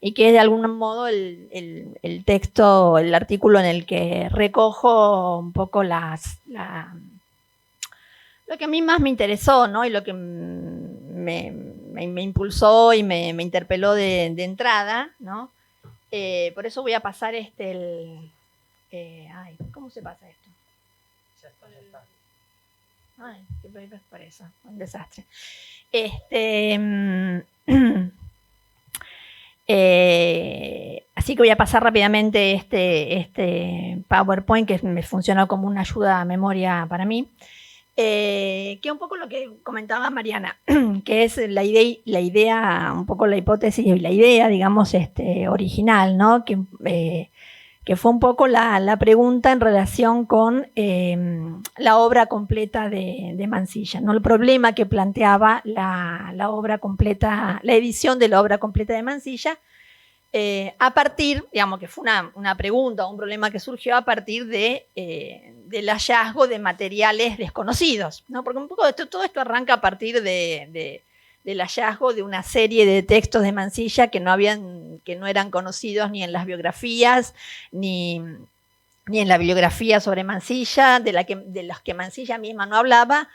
y que es de algún modo el texto, el artículo en el que recojo un poco lo que a mí más me interesó, ¿no? Y lo que me impulsó y me interpeló de entrada, ¿no? Por eso voy a pasar ¿cómo se pasa esto? Ya está. Ay, qué por eso, un desastre. Así que voy a pasar rápidamente este PowerPoint que me funcionó como una ayuda a memoria para mí. Que es un poco lo que comentaba Mariana, que es la idea, un poco la hipótesis y la idea, digamos, original, ¿no? Que fue un poco la pregunta en relación con la obra completa de Mansilla, ¿no? El problema que planteaba la obra completa, la edición de la obra completa de Mansilla, a partir, digamos que fue una pregunta, un problema que surgió a partir del hallazgo de materiales desconocidos, ¿no? Porque un poco todo esto arranca a partir del hallazgo de una serie de textos de Mansilla que no eran conocidos ni en las biografías, ni en la bibliografía sobre Mansilla, de los que Mansilla misma no hablaba,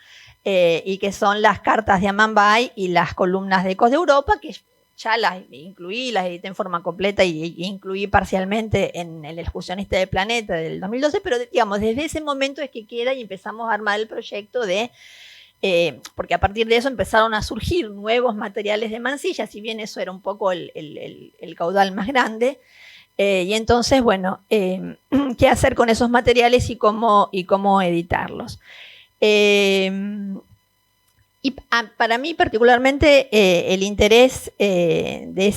y que son las cartas de Amambay y las columnas de Ecos de Europa, que ya las incluí, las edité en forma completa y incluí parcialmente en el Excursionista del Planeta del 2012, pero digamos, desde ese momento es que queda y empezamos a armar el proyecto porque a partir de eso empezaron a surgir nuevos materiales de Mansilla, si bien eso era un poco el caudal más grande. Y entonces, bueno, ¿qué hacer con esos materiales y cómo editarlos? Y para mí particularmente el interés de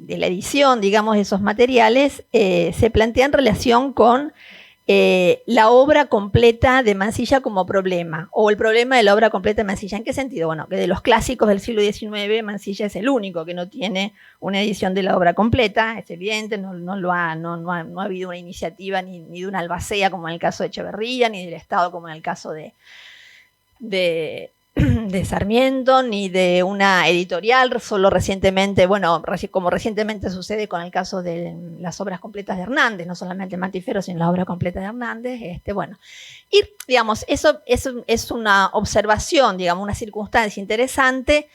la edición, digamos, de esos materiales, se plantea en relación con la obra completa de Mansilla como problema, o el problema de la obra completa de Mansilla. ¿En qué sentido? Bueno, que de los clásicos del siglo XIX, Mansilla es el único que no tiene una edición de la obra completa, es evidente, no ha habido una iniciativa ni de una albacea como en el caso de Echeverría, ni del Estado como en el caso de Sarmiento, ni de una editorial, solo recientemente, bueno, como recientemente sucede con el caso de las obras completas de Hernández, no solamente Mantifero, sino la obra completa de Hernández, bueno. Y, digamos, eso es una observación, digamos, una circunstancia interesante,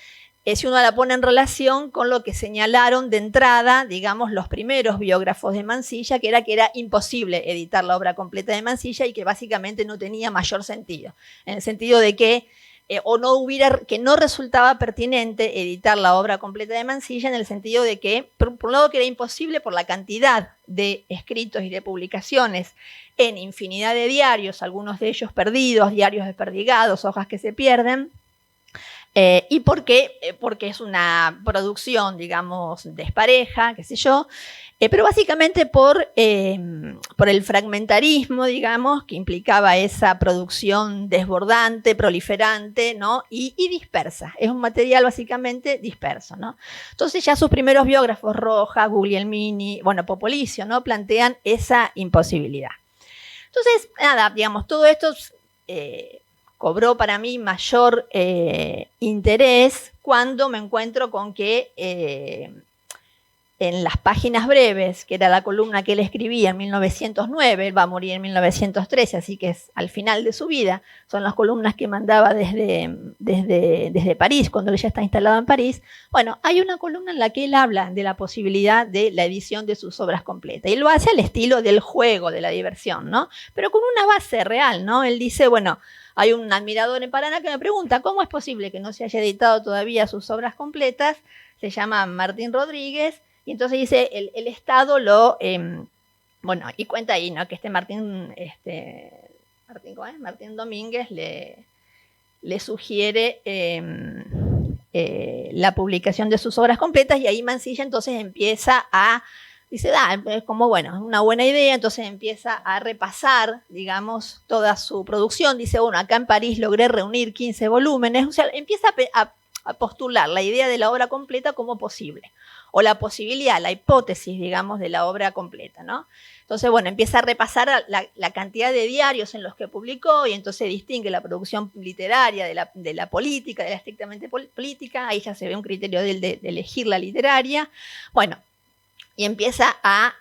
si uno la pone en relación con lo que señalaron de entrada, digamos, los primeros biógrafos de Mansilla, que era imposible editar la obra completa de Mansilla y que básicamente no tenía mayor sentido, en el sentido de que que no resultaba pertinente editar la obra completa de Mansilla, en el sentido de que, por un lado, que era imposible por la cantidad de escritos y de publicaciones en infinidad de diarios, algunos de ellos perdidos, diarios desperdigados, hojas que se pierden, y porque es una producción, digamos, despareja, qué sé yo, pero básicamente por el fragmentarismo, digamos, que implicaba esa producción desbordante, proliferante, ¿no? y dispersa. Es un material básicamente disperso, ¿no? Entonces ya sus primeros biógrafos, Rojas, Guglielmini, bueno, Popolizio, ¿no? plantean esa imposibilidad. Entonces, nada, digamos, todo esto cobró para mí mayor interés cuando me encuentro con que en las páginas breves, que era la columna que él escribía en 1909, él va a morir en 1913, así que es al final de su vida, son las columnas que mandaba desde París, cuando él ya está instalado en París. Bueno, hay una columna en la que él habla de la posibilidad de la edición de sus obras completas, y lo hace al estilo del juego, de la diversión, ¿no? Pero con una base real, ¿no? Él dice, bueno, hay un admirador en Paraná que me pregunta, ¿cómo es posible que no se haya editado todavía sus obras completas? Se llama Martín Rodríguez, y entonces dice, el Estado bueno, y cuenta ahí, ¿no? Que Martín Domínguez le sugiere la publicación de sus obras completas, y ahí Mansilla entonces empieza dice, es como, bueno, es una buena idea, entonces empieza a repasar, digamos, toda su producción. Dice, bueno, acá en París logré reunir 15 volúmenes, o sea, empieza a postular la idea de la obra completa como posible, o la posibilidad, la hipótesis, digamos, de la obra completa, ¿no? Entonces, bueno, empieza a repasar la cantidad de diarios en los que publicó, y entonces distingue la producción literaria de la política, de la estrictamente política. Ahí ya se ve un criterio de elegir la literaria. Bueno, y empieza a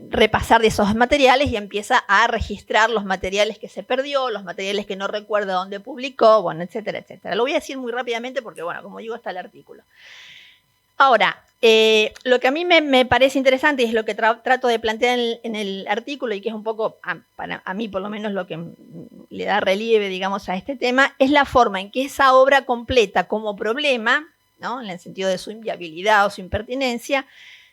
repasar de esos materiales y empieza a registrar los materiales que se perdió, los materiales que no recuerda dónde publicó, bueno, etcétera, etcétera. Lo voy a decir muy rápidamente porque, bueno, como digo, está el artículo. Ahora, lo que a mí me parece interesante y es lo que trato de plantear en el artículo, y que es un poco, a mí por lo menos, lo que le da relieve, digamos, a este tema, es la forma en que esa obra completa como problema, ¿no? En el sentido de su inviabilidad o su impertinencia,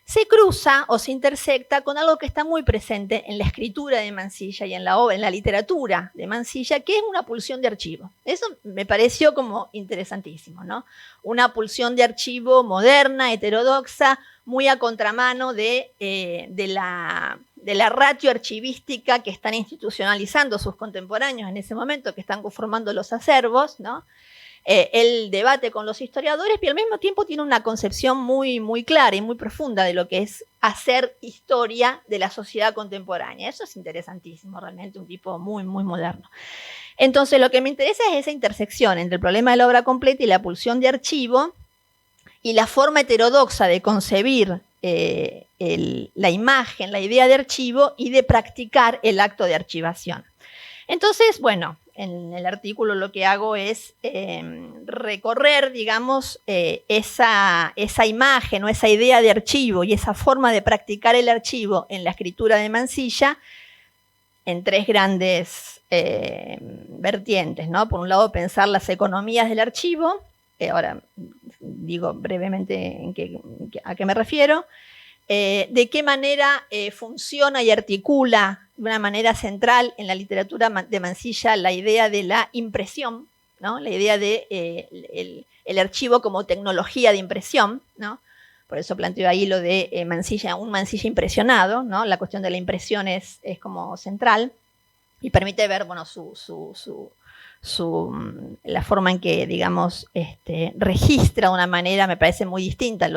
se cruza o se intersecta con algo que está muy presente en la escritura de Mansilla y en la obra, en la literatura de Mansilla, que es una pulsión de archivo. Eso me pareció como interesantísimo, ¿no? Una pulsión de archivo moderna, heterodoxa, muy a contramano de la ratio archivística que están institucionalizando sus contemporáneos en ese momento, que están conformando los acervos, ¿no? Él debate con los historiadores, pero al mismo tiempo tiene una concepción muy, muy clara y muy profunda de lo que es hacer historia de la sociedad contemporánea. Eso es interesantísimo, realmente, un tipo muy, muy moderno. Entonces, lo que me interesa es esa intersección entre el problema de la obra completa y la pulsión de archivo, y la forma heterodoxa de concebir la imagen, la idea de archivo, y de practicar el acto de archivación. Entonces, bueno, en el artículo lo que hago es recorrer, digamos, esa imagen o esa idea de archivo y esa forma de practicar el archivo en la escritura de Mansilla en tres grandes vertientes, ¿no? Por un lado, pensar las economías del archivo, ahora digo brevemente a qué me refiero, de qué manera funciona y articula de una manera central en la literatura de Mansilla la idea de la impresión, ¿no? La idea de el archivo como tecnología de impresión, ¿no? Por eso planteo ahí lo de un mansilla impresionado, ¿no? La cuestión de la impresión es como central y permite ver, bueno, la forma en que, digamos, registra de una manera, me parece muy distinta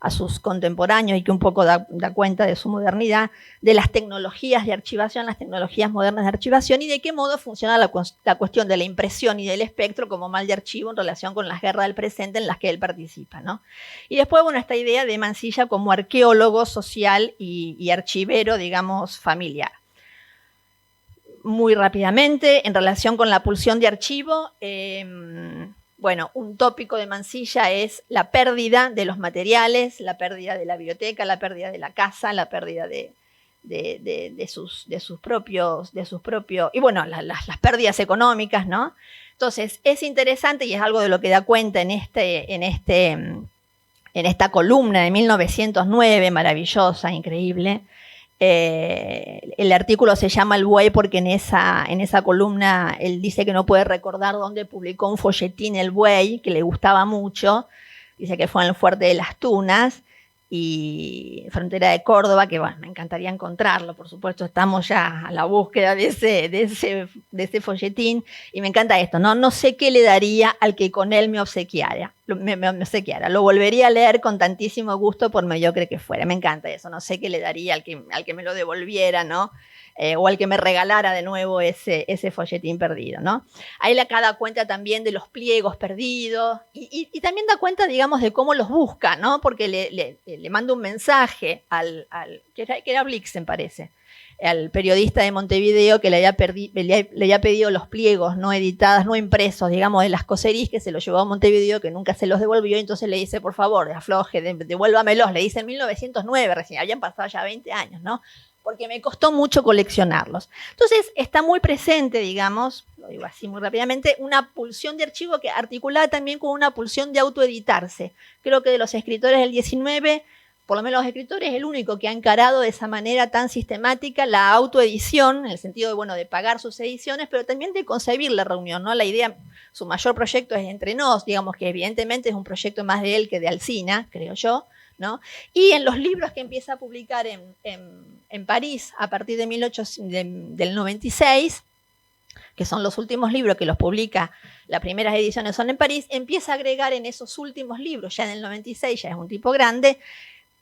a sus contemporáneos y que un poco da cuenta de su modernidad, de las tecnologías de archivación, las tecnologías modernas de archivación y de qué modo funciona la cuestión de la impresión y del espectro como mal de archivo en relación con las guerras del presente en las que él participa, ¿no? Y después, bueno, esta idea de Mansilla como arqueólogo social y archivero, digamos, familiar. Muy rápidamente, en relación con la pulsión de archivo, bueno, un tópico de Mansilla es la pérdida de los materiales, la pérdida de la biblioteca, la pérdida de la casa, la pérdida de sus propios, y bueno, las pérdidas económicas, ¿no? Entonces, es interesante y es algo de lo que da cuenta en esta columna de 1909, maravillosa, increíble. El artículo se llama El Buey porque en esa columna él dice que no puede recordar dónde publicó un folletín El Buey, que le gustaba mucho. Dice que fue en el Fuerte de las Tunas y frontera de Córdoba, que bueno, me encantaría encontrarlo, por supuesto, estamos ya a la búsqueda de ese folletín, y me encanta esto, no sé qué le daría al que con él me obsequiara, lo volvería a leer con tantísimo gusto por mediocre que fuera, me encanta eso, no sé qué le daría al que me lo devolviera, ¿no? O al que me regalara de nuevo ese folletín perdido, ¿no? Ahí la da cuenta también de los pliegos perdidos y también da cuenta, digamos, de cómo los busca, ¿no? Porque le manda un mensaje que era Blixen, parece, al periodista de Montevideo que le había pedido los pliegos no editados, no impresos, digamos, de las Coseries, que se los llevó a Montevideo, que nunca se los devolvió, y entonces le dice, por favor, afloje, devuélvamelos, le dice en 1909, recién habían pasado ya 20 años, ¿no? Porque me costó mucho coleccionarlos. Entonces, está muy presente, digamos, lo digo así muy rápidamente, una pulsión de archivo que articulada también con una pulsión de autoeditarse. Creo que de los escritores del 19, por lo menos los escritores, es el único que ha encarado de esa manera tan sistemática la autoedición, en el sentido de, bueno, de pagar sus ediciones, pero también de concebir la reunión, ¿no? La idea, su mayor proyecto es Entre Nos, digamos que evidentemente es un proyecto más de él que de Alsina, creo yo, ¿no? Y en los libros que empieza a publicar en París a partir del 96, que son los últimos libros que los publica, las primeras ediciones son en París, empieza a agregar en esos últimos libros, ya en el 96, ya es un tipo grande,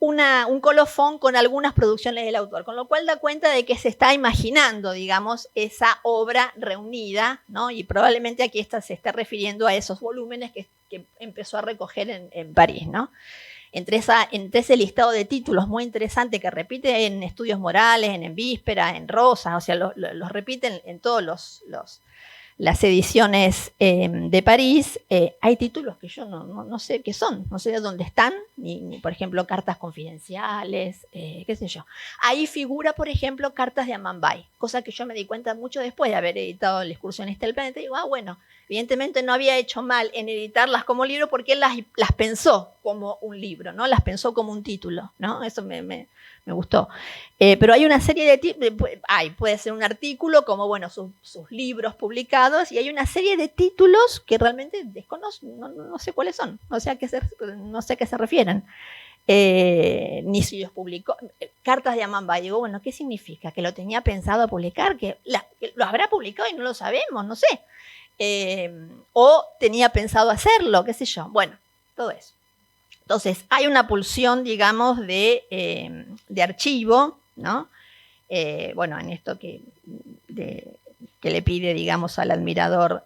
un colofón con algunas producciones del autor, con lo cual da cuenta de que se está imaginando, digamos, esa obra reunida, ¿no? Y probablemente aquí se está refiriendo a esos volúmenes que empezó a recoger en París, ¿no? Entre ese listado de títulos muy interesante que repite en Estudios Morales, en Víspera, en Rosas, o sea, los repiten en todas las ediciones de París. Hay títulos que yo no sé qué son, no sé de dónde están, ni por ejemplo, Cartas Confidenciales, qué sé yo. Ahí figura, por ejemplo, Cartas de Amambay, cosa que yo me di cuenta mucho después de haber editado La excursionista del planeta, y digo, bueno, evidentemente no había hecho mal en editarlas como libro porque él las pensó como un libro, ¿no? Las pensó como un título, ¿no? Eso me gustó. Pero hay una serie de puede ser un artículo como, bueno, sus libros publicados, y hay una serie de títulos que realmente desconozco, no sé cuáles son, no sé a qué se refieren. Ni si los publicó. Cartas de Amambay, digo, bueno, ¿qué significa? ¿Que lo tenía pensado publicar? ¿Que lo habrá publicado y no lo sabemos? No sé. O tenía pensado hacerlo, qué sé yo. Bueno, todo eso. Entonces, hay una pulsión, digamos, de archivo, ¿no? Bueno, en esto que le pide, digamos, al admirador,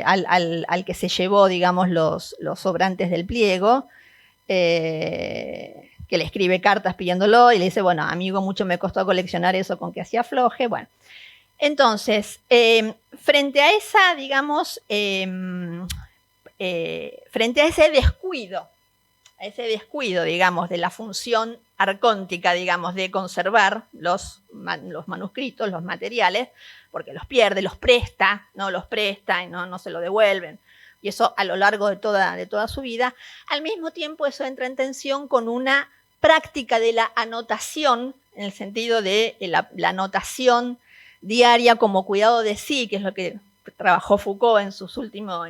al que se llevó, digamos, los sobrantes del pliego, que le escribe cartas pidiéndolo y le dice, bueno, amigo, mucho me costó coleccionar eso con que hacía floje, bueno. Entonces, frente a esa, digamos, frente a ese descuido, digamos, de la función arcóntica, digamos, de conservar los manuscritos, los materiales, porque los pierde, los presta y no se lo devuelven. Y eso a lo largo de toda su vida. Al mismo tiempo, eso entra en tensión con una práctica de la anotación, en el sentido de la anotación diaria como cuidado de sí, que es lo que trabajó Foucault en sus últimos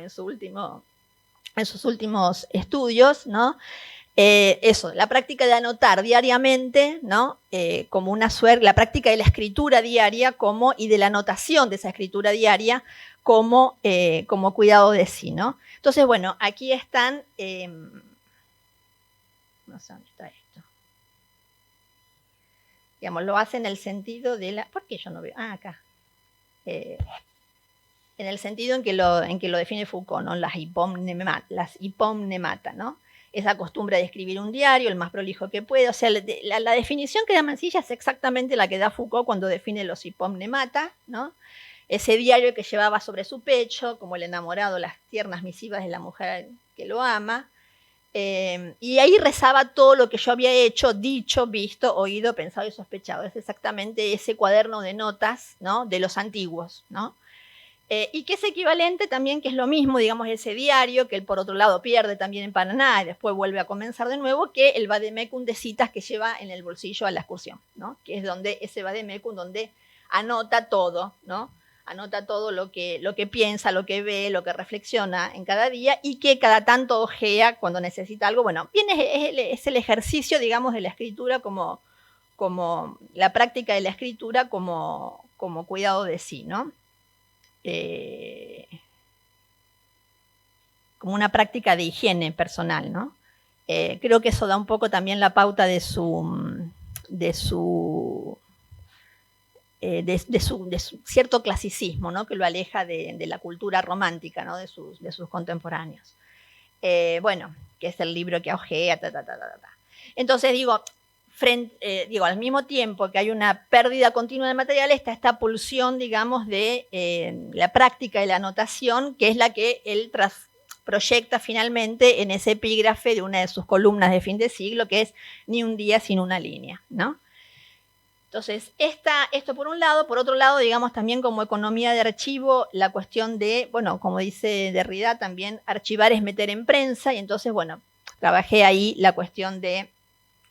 estudios, ¿no? Eso, la práctica de anotar diariamente, ¿no? Como una suerte, la práctica de la escritura diaria y de la anotación de esa escritura diaria como cuidado de sí, ¿no? Entonces, bueno, aquí están, no sé dónde está esto. Digamos, lo hace en el sentido de la, ¿por qué yo no veo? Ah, acá. En el sentido en que lo define Foucault, ¿no? Las hipomnemata, ¿no? Esa costumbre de escribir un diario, el más prolijo que puede. O sea, la definición que da Mansilla es exactamente la que da Foucault cuando define los hipomnemata, ¿no? Ese diario que llevaba sobre su pecho, como el enamorado, las tiernas misivas de la mujer que lo ama. Y ahí rezaba todo lo que yo había hecho, dicho, visto, oído, pensado y sospechado. Es exactamente ese cuaderno de notas, ¿no? De los antiguos, ¿no? Y que es equivalente también, que es lo mismo, digamos, ese diario, que él por otro lado pierde también en Paraná y después vuelve a comenzar de nuevo, que el vademecum de citas que lleva en el bolsillo a la excursión, ¿no? Que es donde ese vademecum donde anota todo, ¿no? Anota todo lo que piensa, lo que ve, lo que reflexiona en cada día y que cada tanto ojea cuando necesita algo. Bueno, bien, es el ejercicio, digamos, de la escritura como la práctica de la escritura como cuidado de sí, ¿no? Como una práctica de higiene personal, ¿no? Creo que eso da un poco también la pauta de su cierto clasicismo, ¿no? Que lo aleja de la cultura romántica, ¿no? de sus contemporáneos. Bueno, que es el libro que ojea, Entonces digo, al mismo tiempo que hay una pérdida continua de material, está esta pulsión, digamos, de la práctica de la anotación, que es la que él proyecta finalmente en ese epígrafe de una de sus columnas de fin de siglo, que es Ni un día sin una línea, ¿no? Entonces, esto por un lado. Por otro lado, digamos, también como economía de archivo, la cuestión de, bueno, como dice Derrida, también archivar es meter en prensa, y entonces, bueno, trabajé ahí la cuestión de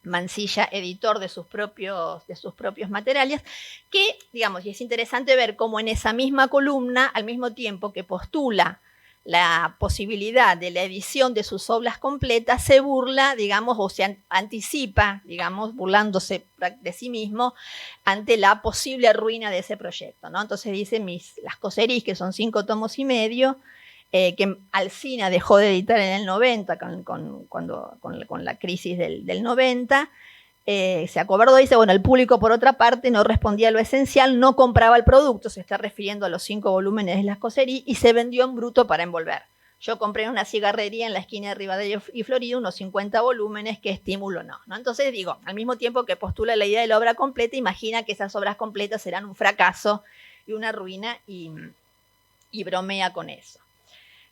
Mansilla, editor de sus propios materiales, que, digamos, y es interesante ver cómo en esa misma columna, al mismo tiempo que postula la posibilidad de la edición de sus obras completas, se burla, digamos, o se anticipa, digamos, burlándose de sí mismo ante la posible ruina de ese proyecto, ¿no? Entonces dice Las Coseries, que son 5 tomos y medio, que Alsina dejó de editar en el 90 con la crisis del 90, se acobardó y dice, bueno, el público por otra parte no respondía a lo esencial, no compraba el producto, se está refiriendo a los 5 volúmenes de Las Coseries, y se vendió en bruto para envolver. Yo compré en una cigarrería en la esquina de Rivadavia y Florida unos 50 volúmenes, ¿qué estímulo no? Entonces digo, al mismo tiempo que postula la idea de la obra completa, imagina que esas obras completas serán un fracaso y una ruina, y bromea con eso.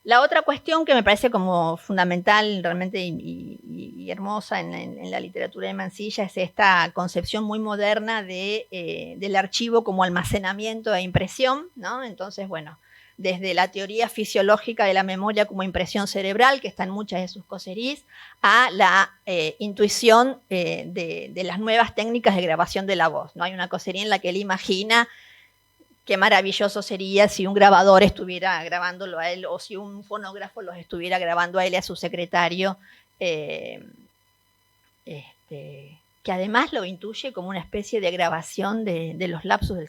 La otra cuestión que me parece como fundamental realmente y hermosa en la literatura de Mansilla es esta concepción muy moderna del archivo como almacenamiento e impresión, ¿no? Entonces, bueno, desde la teoría fisiológica de la memoria como impresión cerebral, que está en muchas de sus coseries, a la intuición de las nuevas técnicas de grabación de la voz, ¿no? Hay una cosería en la que él imagina qué maravilloso sería si un grabador estuviera grabándolo a él, o si un fonógrafo los estuviera grabando a él y a su secretario, que además lo intuye como una especie de grabación de los lapsus en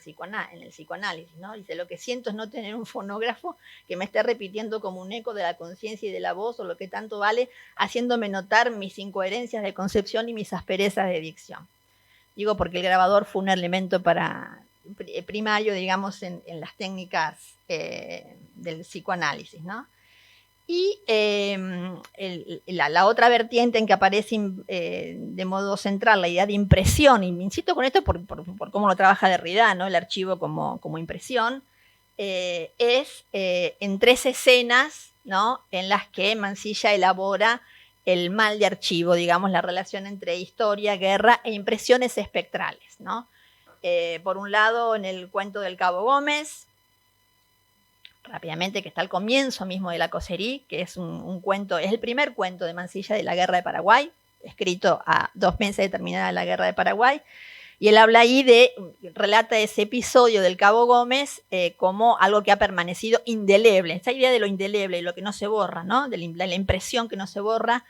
el psicoanálisis, ¿no? Dice, lo que siento es no tener un fonógrafo que me esté repitiendo como un eco de la conciencia y de la voz, o lo que tanto vale, haciéndome notar mis incoherencias de concepción y mis asperezas de dicción. Digo, porque el grabador fue un elemento primario, digamos, en las técnicas del psicoanálisis, ¿no? Y la otra vertiente en que aparece de modo central la idea de impresión, y me insisto con esto por cómo lo trabaja Derrida, ¿no? El archivo como impresión, es en 3 escenas, ¿no? En las que Mansilla elabora el mal de archivo, digamos, la relación entre historia, guerra e impresiones espectrales, ¿no? Por un lado, en el cuento del Cabo Gómez, rápidamente, que está al comienzo mismo de la Coserie, que es un cuento, es el primer cuento de Mansilla de la Guerra de Paraguay, escrito a 2 meses de terminada la Guerra de Paraguay, Y él habla ahí relata ese episodio del Cabo Gómez como algo que ha permanecido indeleble. Esa idea de lo indeleble y lo que no se borra, ¿no? De la impresión que no se borra,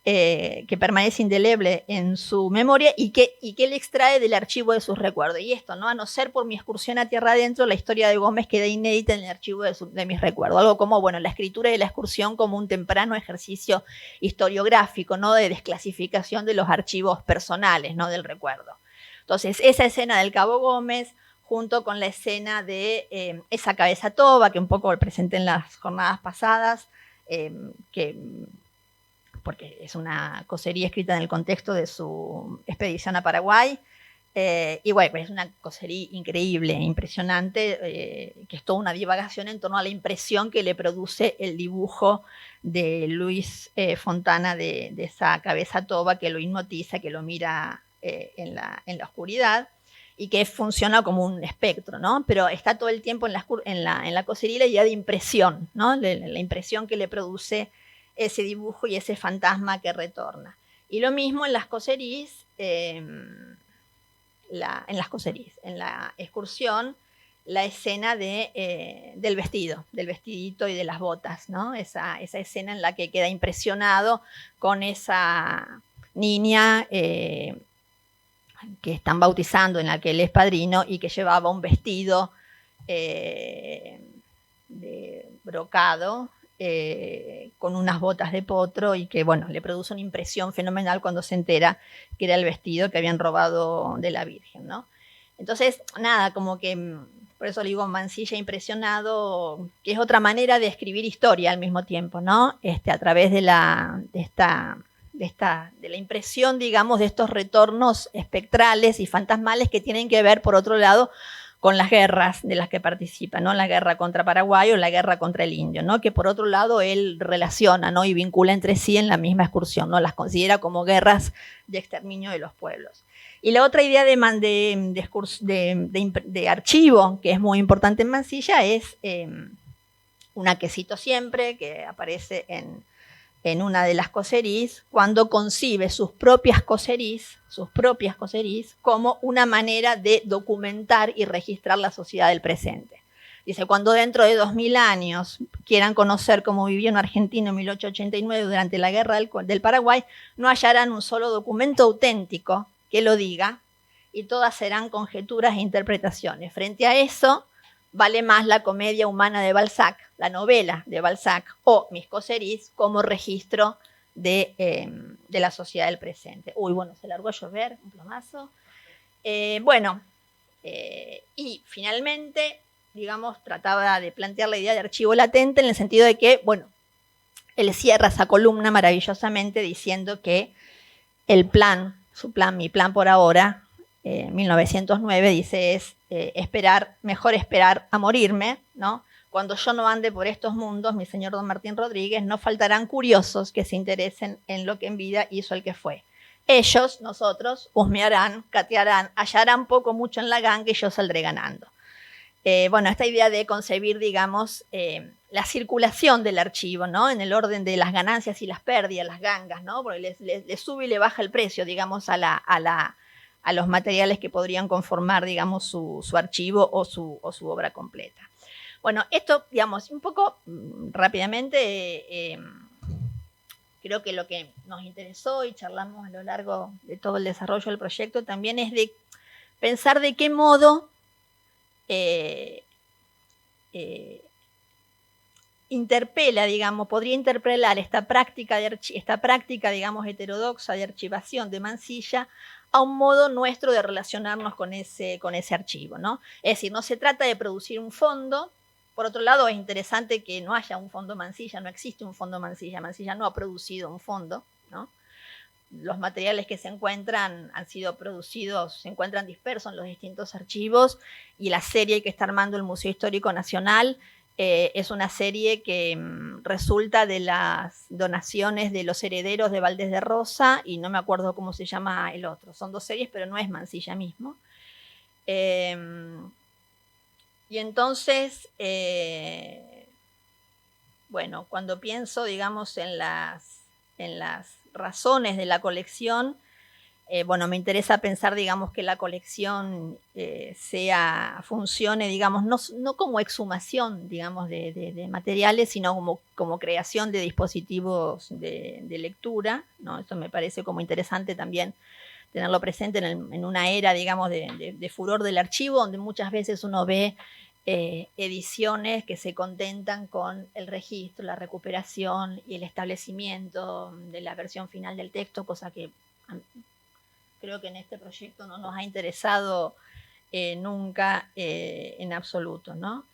que permanece indeleble en su memoria y que él extrae del archivo de sus recuerdos. Y esto, ¿no? A no ser por mi excursión a tierra adentro, la historia de Gómez queda inédita en el archivo de mis recuerdos. Algo como, bueno, la escritura de la excursión como un temprano ejercicio historiográfico, ¿no? De desclasificación de los archivos personales, ¿no? Del recuerdo. Entonces, esa escena del Cabo Gómez, junto con la escena de esa cabeza toba, que un poco presenté en las jornadas pasadas, porque es una cosería escrita en el contexto de su expedición a Paraguay. Y bueno, es una cosería increíble, impresionante, que es toda una divagación en torno a la impresión que le produce el dibujo de Luis Fontana de esa cabeza toba que lo hipnotiza, que lo mira en la oscuridad y que funciona como un espectro, ¿no? Pero está todo el tiempo en la cosería la idea de impresión, ¿no? La impresión que le produce ese dibujo y ese fantasma que retorna. Y lo mismo en las coserías, en la excursión, la escena del vestido, del vestidito y de las botas, ¿no? Esa escena en la que queda impresionado con esa niña que están bautizando, en la que él es padrino y que llevaba un vestido de brocado, con unas botas de potro y que, bueno, le produce una impresión fenomenal cuando se entera que era el vestido que habían robado de la Virgen, ¿no? Entonces, nada, como que, por eso le digo Mansilla impresionado, que es otra manera de escribir historia al mismo tiempo, ¿no? A través de la impresión, digamos, de estos retornos espectrales y fantasmales que tienen que ver, por otro lado, con las guerras de las que participa, ¿no? La guerra contra Paraguay o la guerra contra el indio, ¿no? Que por otro lado él relaciona, ¿no? Y vincula entre sí en la misma excursión, ¿no? Las considera como guerras de exterminio de los pueblos. Y la otra idea de archivo, que es muy importante en Mansilla, es una que cito siempre, que aparece en una de las coserís, cuando concibe sus propias coserís como una manera de documentar y registrar la sociedad del presente. Dice, cuando dentro de 2000 años quieran conocer cómo vivió un argentino en 1889 durante la guerra del Paraguay, no hallarán un solo documento auténtico que lo diga y todas serán conjeturas e interpretaciones. Frente a eso, vale más la comedia humana de Balzac, la novela de Balzac o Mis coserís como registro de la sociedad del presente. Uy, bueno, se largó a llover, un plomazo. Y finalmente, digamos, trataba de plantear la idea de archivo latente en el sentido de que, bueno, él cierra esa columna maravillosamente diciendo que mi plan por ahora, 1909, dice, es mejor esperar a morirme, ¿no? Cuando yo no ande por estos mundos, mi señor don Martín Rodríguez, no faltarán curiosos que se interesen en lo que en vida hizo el que fue. Ellos, nosotros, husmearán, catearán, hallarán poco mucho en la ganga y yo saldré ganando. Esta idea de concebir, digamos, la circulación del archivo, ¿no? En el orden de las ganancias y las pérdidas, las gangas, ¿no? Porque le sube y le baja el precio, digamos, a los materiales que podrían conformar, digamos, su archivo o su obra completa. Bueno, esto, digamos, un poco rápidamente, creo que lo que nos interesó y charlamos a lo largo de todo el desarrollo del proyecto también es de pensar de qué modo interpela, digamos, podría interpelar esta práctica, digamos, heterodoxa de archivación de Mansilla a un modo nuestro de relacionarnos con ese archivo, ¿no? Es decir, no se trata de producir un fondo. Por otro lado, es interesante que no haya un fondo Mansilla, no existe un fondo Mansilla. Mansilla no ha producido un fondo, ¿no? Los materiales que se encuentran han sido producidos, se encuentran dispersos en los distintos archivos y la serie que está armando el Museo Histórico Nacional es una serie que resulta de las donaciones de los herederos de Valdés de Rosa y no me acuerdo cómo se llama el otro. Son dos series, pero no es Mansilla mismo. Y entonces, cuando pienso, digamos, en las razones de la colección, bueno, me interesa pensar, digamos, que la colección funcione, digamos, no como exhumación, digamos, de materiales, sino como creación de dispositivos de lectura, ¿no? Eso me parece como interesante también tenerlo presente en una era, digamos, de furor del archivo, donde muchas veces uno ve ediciones que se contentan con el registro, la recuperación y el establecimiento de la versión final del texto, cosa que creo que en este proyecto no nos ha interesado nunca en absoluto, ¿no?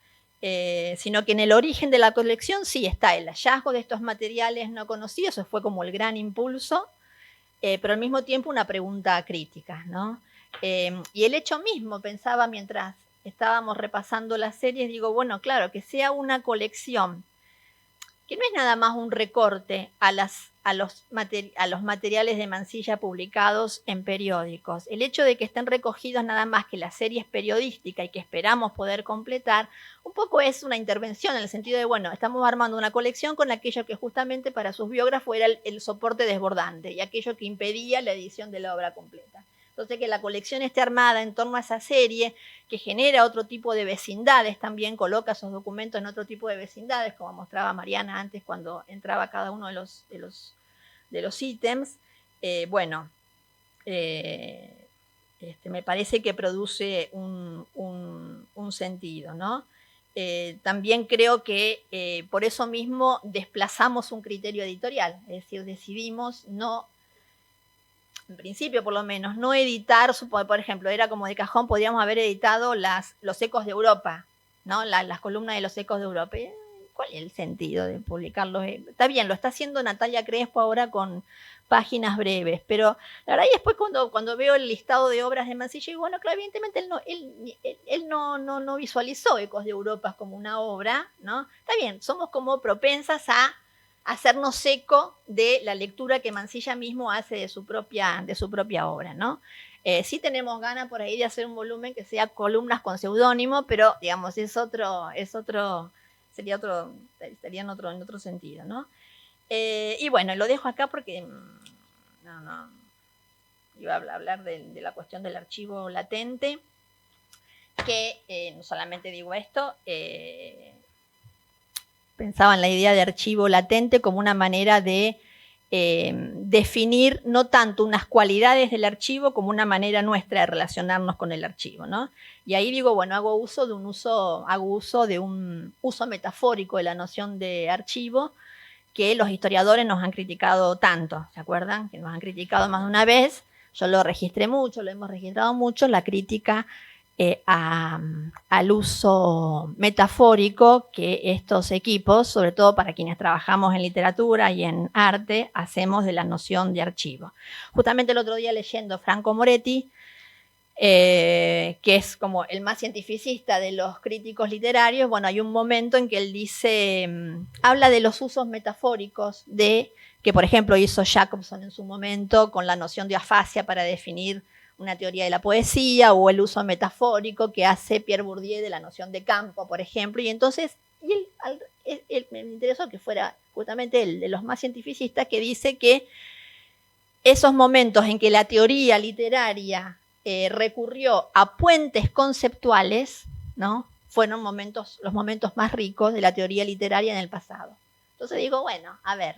Sino que en el origen de la colección sí está el hallazgo de estos materiales no conocidos, eso fue como el gran impulso, pero al mismo tiempo una pregunta crítica, ¿no? Y el hecho mismo, pensaba mientras estábamos repasando las series, digo, bueno, claro, que sea una colección, que no es nada más un recorte a los materiales de Mansilla publicados en periódicos. El hecho de que estén recogidos nada más que las series periodísticas y que esperamos poder completar, un poco es una intervención en el sentido de, bueno, estamos armando una colección con aquello que justamente para sus biógrafos era el soporte desbordante y aquello que impedía la edición de la obra completa. Entonces, que la colección esté armada en torno a esa serie, que genera otro tipo de vecindades también, coloca esos documentos en otro tipo de vecindades, como mostraba Mariana antes cuando entraba cada uno de los ítems. Bueno, me parece que produce un sentido, ¿no? También creo que por eso mismo desplazamos un criterio editorial, es decir, decidimos no, en principio por lo menos, no editar, por ejemplo, era como de cajón, podríamos haber editado los ecos de Europa, ¿no? Las columnas de los ecos de Europa. ¿Cuál es el sentido de publicarlos? Está bien, lo está haciendo Natalia Crespo ahora con páginas breves, pero la verdad, y después cuando veo el listado de obras de Mansilla, digo, bueno, claro, evidentemente él no visualizó Ecos de Europa como una obra, ¿no? Está bien, somos como propensas a hacernos eco de la lectura que Mansilla mismo hace de su propia obra, ¿no? Sí tenemos ganas por ahí de hacer un volumen que sea columnas con seudónimo, pero digamos, estaría en otro sentido, ¿no? Y bueno, lo dejo acá porque no iba a hablar de la cuestión del archivo latente, que no solamente digo esto, pensaba en la idea de archivo latente como una manera de definir no tanto unas cualidades del archivo como una manera nuestra de relacionarnos con el archivo, ¿no? Y ahí digo, bueno, hago uso de un uso metafórico de la noción de archivo que los historiadores nos han criticado tanto, ¿se acuerdan? Que nos han criticado más de una vez, yo lo registré mucho, lo hemos registrado mucho, la crítica al uso metafórico que estos equipos, sobre todo para quienes trabajamos en literatura y en arte, hacemos de la noción de archivo. Justamente el otro día leyendo Franco Moretti, que es como el más cientificista de los críticos literarios, bueno, hay un momento en que él dice, habla de los usos metafóricos que por ejemplo hizo Jacobson en su momento con la noción de afasia para definir una teoría de la poesía, o el uso metafórico que hace Pierre Bourdieu de la noción de campo, por ejemplo, y entonces él me interesó que fuera justamente él, de los más cientificistas, que dice que esos momentos en que la teoría literaria recurrió a puentes conceptuales, ¿no? Fueron los momentos más ricos de la teoría literaria en el pasado. Entonces digo, bueno, a ver,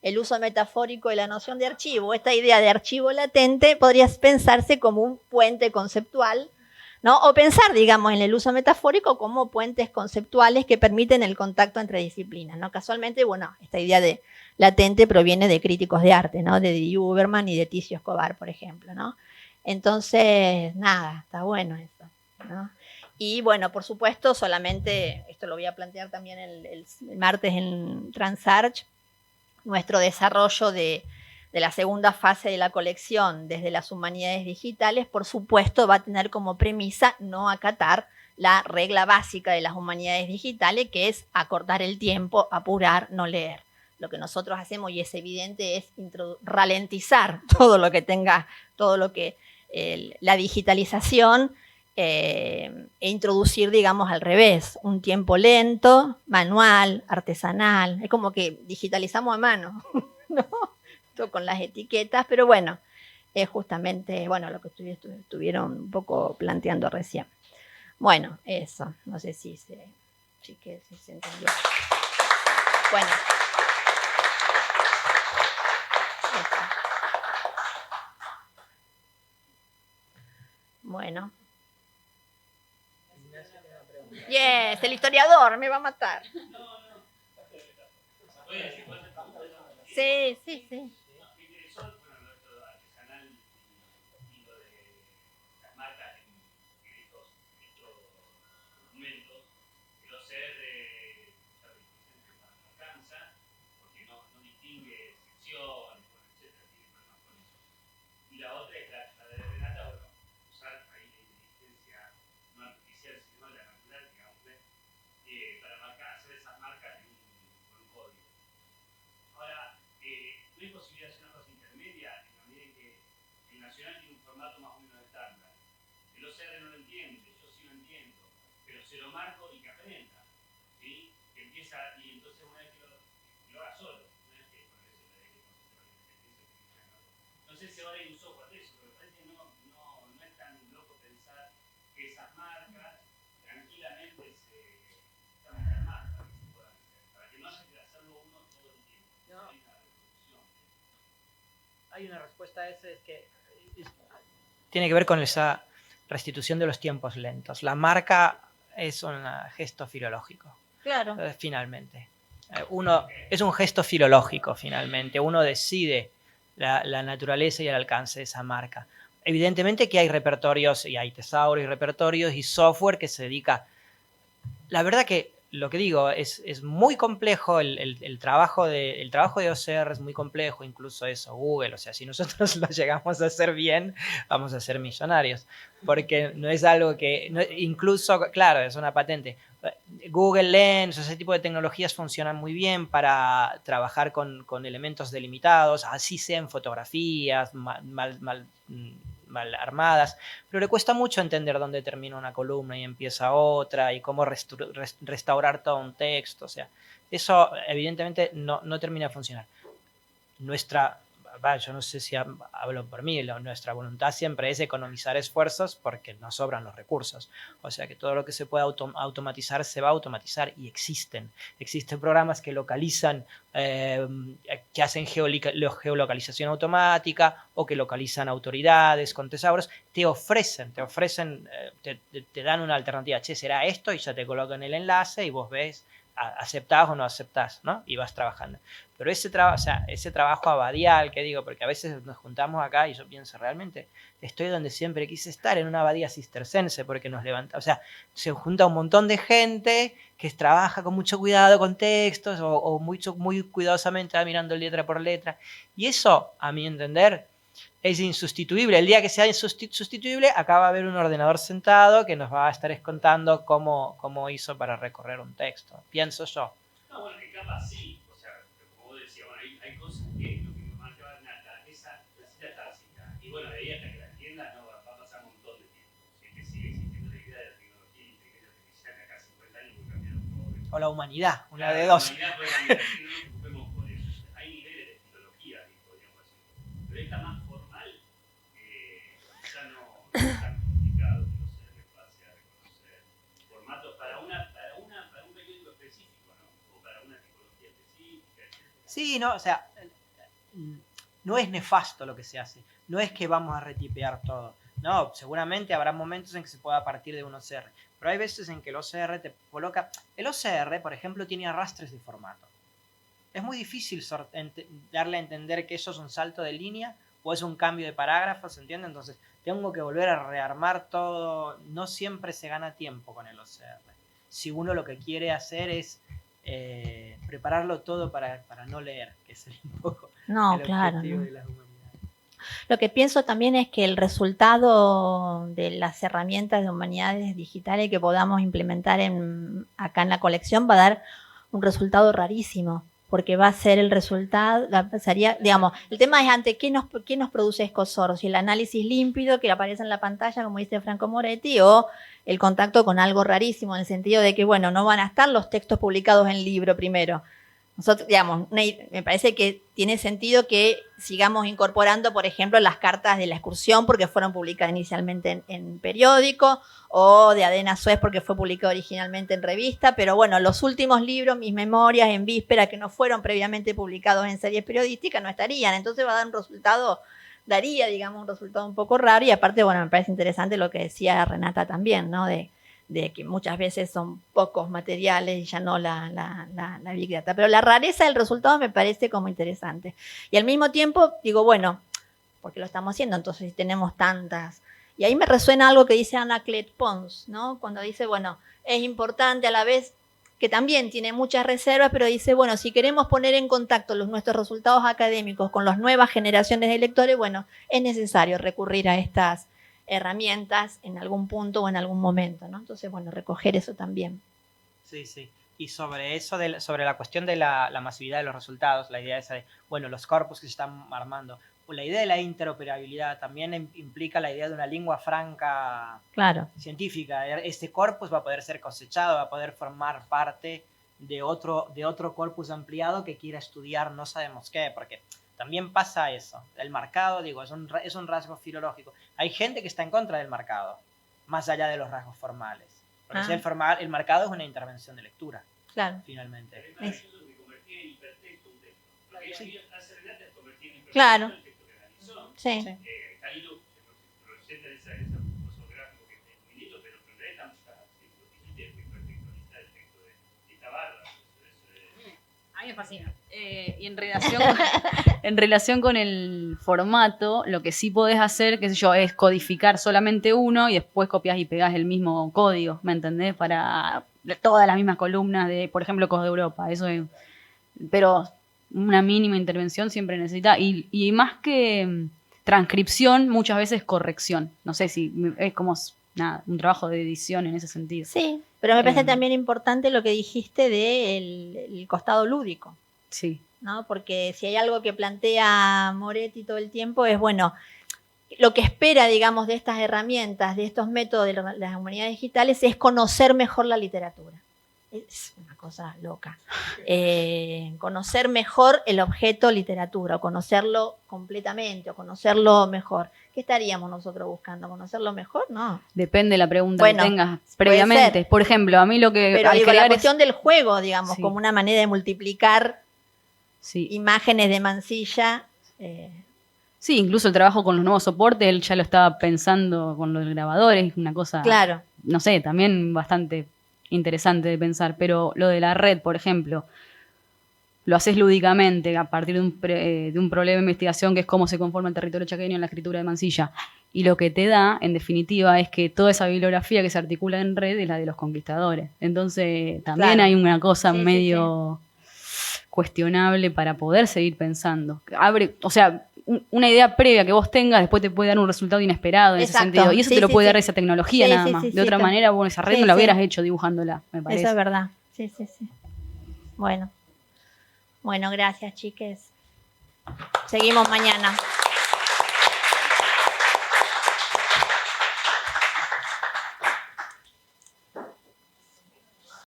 el uso metafórico de la noción de archivo, esta idea de archivo latente podría pensarse como un puente conceptual, ¿no? O pensar, digamos, en el uso metafórico como puentes conceptuales que permiten el contacto entre disciplinas, ¿no? Casualmente, bueno, esta idea de latente proviene de críticos de arte, ¿no? De Didi Huberman y de Ticio Escobar, por ejemplo, ¿no? Entonces, nada, está bueno eso, ¿no? Y bueno, por supuesto, solamente, esto lo voy a plantear también el martes en Transarch, nuestro desarrollo de la segunda fase de la colección desde las humanidades digitales, por supuesto, va a tener como premisa no acatar la regla básica de las humanidades digitales, que es acortar el tiempo, apurar, no leer. Lo que nosotros hacemos, y es evidente, es ralentizar todo lo que la digitalización e introducir, digamos, al revés, un tiempo lento, manual, artesanal. Es como que digitalizamos a mano, ¿no? Todo con las etiquetas, pero bueno, es justamente, bueno, lo que estuvieron un poco planteando recién. Bueno, eso, no sé si se entendió. Bueno. Eso. Bueno. Yes, el historiador me va a matar. Sí, sí, sí. Hay una respuesta a eso, es que tiene que ver con esa restitución de los tiempos lentos. La marca es un gesto filológico. Claro. Finalmente. Es un gesto filológico, finalmente. Uno decide la naturaleza y el alcance de esa marca. Evidentemente que hay repertorios, y hay tesauros y repertorios y software que se dedica. La verdad que lo que digo es muy complejo, el trabajo de OCR es muy complejo, incluso eso, Google, o sea, si nosotros lo llegamos a hacer bien, vamos a ser millonarios, porque no es algo que, incluso, claro, es una patente. Google Lens, ese tipo de tecnologías funcionan muy bien para trabajar con elementos delimitados, así sean fotografías mal armadas, pero le cuesta mucho entender dónde termina una columna y empieza otra, y cómo restaurar todo un texto. O sea, eso evidentemente no termina de funcionar. Yo no sé si hablo por mí, nuestra voluntad siempre es economizar esfuerzos porque nos sobran los recursos. O sea que todo lo que se pueda automatizar se va a automatizar, y existen programas que localizan, que hacen geolocalización automática, o que localizan autoridades con tesauros, te dan una alternativa. Che, será esto, y ya te colocan el enlace y vos ves, aceptás o no aceptás, ¿no? Y vas trabajando. Pero ese trabajo abadial que digo, porque a veces nos juntamos acá y yo pienso, realmente estoy donde siempre quise estar, en una abadía cistercense, porque nos levanta, o sea, se junta un montón de gente que trabaja con mucho cuidado con textos, o muy cuidadosamente va mirando letra por letra, y eso, a mi entender, es insustituible. El día que sea insustituible, acá va a haber un ordenador sentado que nos va a estar contando cómo hizo para recorrer un texto, pienso yo. No, bueno, que capaz sí. O sea, como vos decías, bueno, hay cosas que lo que me marcaban esa cita tácita. Y bueno, de ahí hasta que la entienda, no, va a pasar un montón de tiempo. Si es que sigue existiendo la idea de la tecnología y inteligencia artificial de acá a 50 años, puede cambiar todo. O la humanidad, una claro, de dos. La humanidad puede cambiar, no nos preocupemos por eso. Hay niveles de filología, podríamos decir. Pero esta más formal, ya no es tan complicado que no se le pase a reconocer formatos para un periódico específico, ¿no? O para una tipología específica, etc. Sí, no, o sea, no es nefasto lo que se hace. No es que vamos a retipear todo. No, seguramente habrá momentos en que se pueda partir de un OCR. Pero hay veces en que el OCR te coloca... El OCR, por ejemplo, tiene arrastres de formato. Es muy difícil darle a entender que eso es un salto de línea o es un cambio de parágrafos, ¿entiendes? Entonces, tengo que volver a rearmar todo. No siempre se gana tiempo con el OCR. Si uno lo que quiere hacer es prepararlo todo para no leer, que es un poco el objetivo de las humanidades. Lo que pienso también es que el resultado de las herramientas de humanidades digitales que podamos implementar acá en la colección va a dar un resultado rarísimo, porque va a ser el resultado, digamos, el tema es ante qué nos produce Escosor, si el análisis límpido que aparece en la pantalla, como dice Franco Moretti, o el contacto con algo rarísimo, en el sentido de que, bueno, no van a estar los textos publicados en libro primero, Nosotros, digamos, me parece que tiene sentido que sigamos incorporando, por ejemplo, las cartas de la excursión porque fueron publicadas inicialmente en periódico, o de Adena Suez porque fue publicado originalmente en revista, pero bueno, los últimos libros, mis memorias en víspera, que no fueron previamente publicados en series periodísticas, no estarían. Entonces va a dar un resultado, daría, digamos, un resultado un poco raro, y aparte, bueno, me parece interesante lo que decía Renata también, ¿no? De que muchas veces son pocos materiales y ya no la Big Data. Pero la rareza del resultado me parece como interesante. Y al mismo tiempo digo, bueno, ¿por qué lo estamos haciendo? Entonces, si tenemos tantas. Y ahí me resuena algo que dice Anaclet Pons, ¿no? Cuando dice, bueno, es importante a la vez, que también tiene muchas reservas, pero dice, bueno, si queremos poner en contacto nuestros resultados académicos con las nuevas generaciones de lectores, bueno, es necesario recurrir a estas herramientas en algún punto o en algún momento, ¿no? Entonces, bueno, recoger eso también. Sí, sí. Y sobre eso, sobre la cuestión de la masividad de los resultados, la idea esa de, bueno, los corpus que se están armando, o la idea de la interoperabilidad también implica la idea de una lengua franca, claro, científica. Este corpus va a poder ser cosechado, va a poder formar parte de otro corpus ampliado que quiera estudiar no sabemos qué, porque también pasa eso. El marcado, digo, es un rasgo filológico. Hay gente que está en contra del marcado, más allá de los rasgos formales. Porque el marcado es una intervención de lectura, claro, finalmente. Es que convertía en hipertexto un texto. Porque sí. Hace Renata es convertir en hipertexto claro, el texto que analizó. Sí. Calilo presenta ese uso gráfico que es muy lindo, pero en realidad estamos hipertextualizar el texto de esta barra. A mí me fascina. Y en relación con el formato, lo que sí podés hacer, qué sé yo, es codificar solamente uno y después copias y pegás el mismo código, ¿me entendés? Para todas las mismas columnas de, por ejemplo, Cos de Europa. Eso es, pero una mínima intervención siempre necesita. Y más que transcripción, muchas veces corrección. No sé si es como nada, un trabajo de edición en ese sentido. Sí, pero me parece también importante lo que dijiste del costado lúdico. Sí. ¿No? Porque si hay algo que plantea Moretti todo el tiempo es, bueno, lo que espera, digamos, de estas herramientas, de estos métodos de las humanidades digitales es conocer mejor la literatura. Es una cosa loca. Conocer mejor el objeto literatura, o conocerlo completamente, o conocerlo mejor. ¿Qué estaríamos nosotros buscando? ¿Conocerlo mejor? No. Depende de la pregunta que tengas previamente. Por ejemplo, a mí lo que... Pero digo, la cuestión del juego, digamos, como una manera de multiplicar imágenes de Mansilla. Sí, incluso el trabajo con los nuevos soportes, él ya lo estaba pensando con los grabadores, una cosa, claro, no sé, también bastante interesante de pensar, pero lo de la red, por ejemplo, lo haces lúdicamente a partir de un problema de investigación que es cómo se conforma el territorio chaqueño en la escritura de Mansilla, y lo que te da, en definitiva, es que toda esa bibliografía que se articula en red es la de los conquistadores. Entonces, también hay una cosa medio cuestionable para poder seguir pensando. O sea, una idea previa que vos tengas después te puede dar un resultado inesperado en ese sentido. Y eso te lo puede dar esa tecnología nada más. De otra manera, vos esa red no la hubieras hecho dibujándola, me parece. Eso es verdad. Sí. Bueno, gracias, chiques. Seguimos mañana.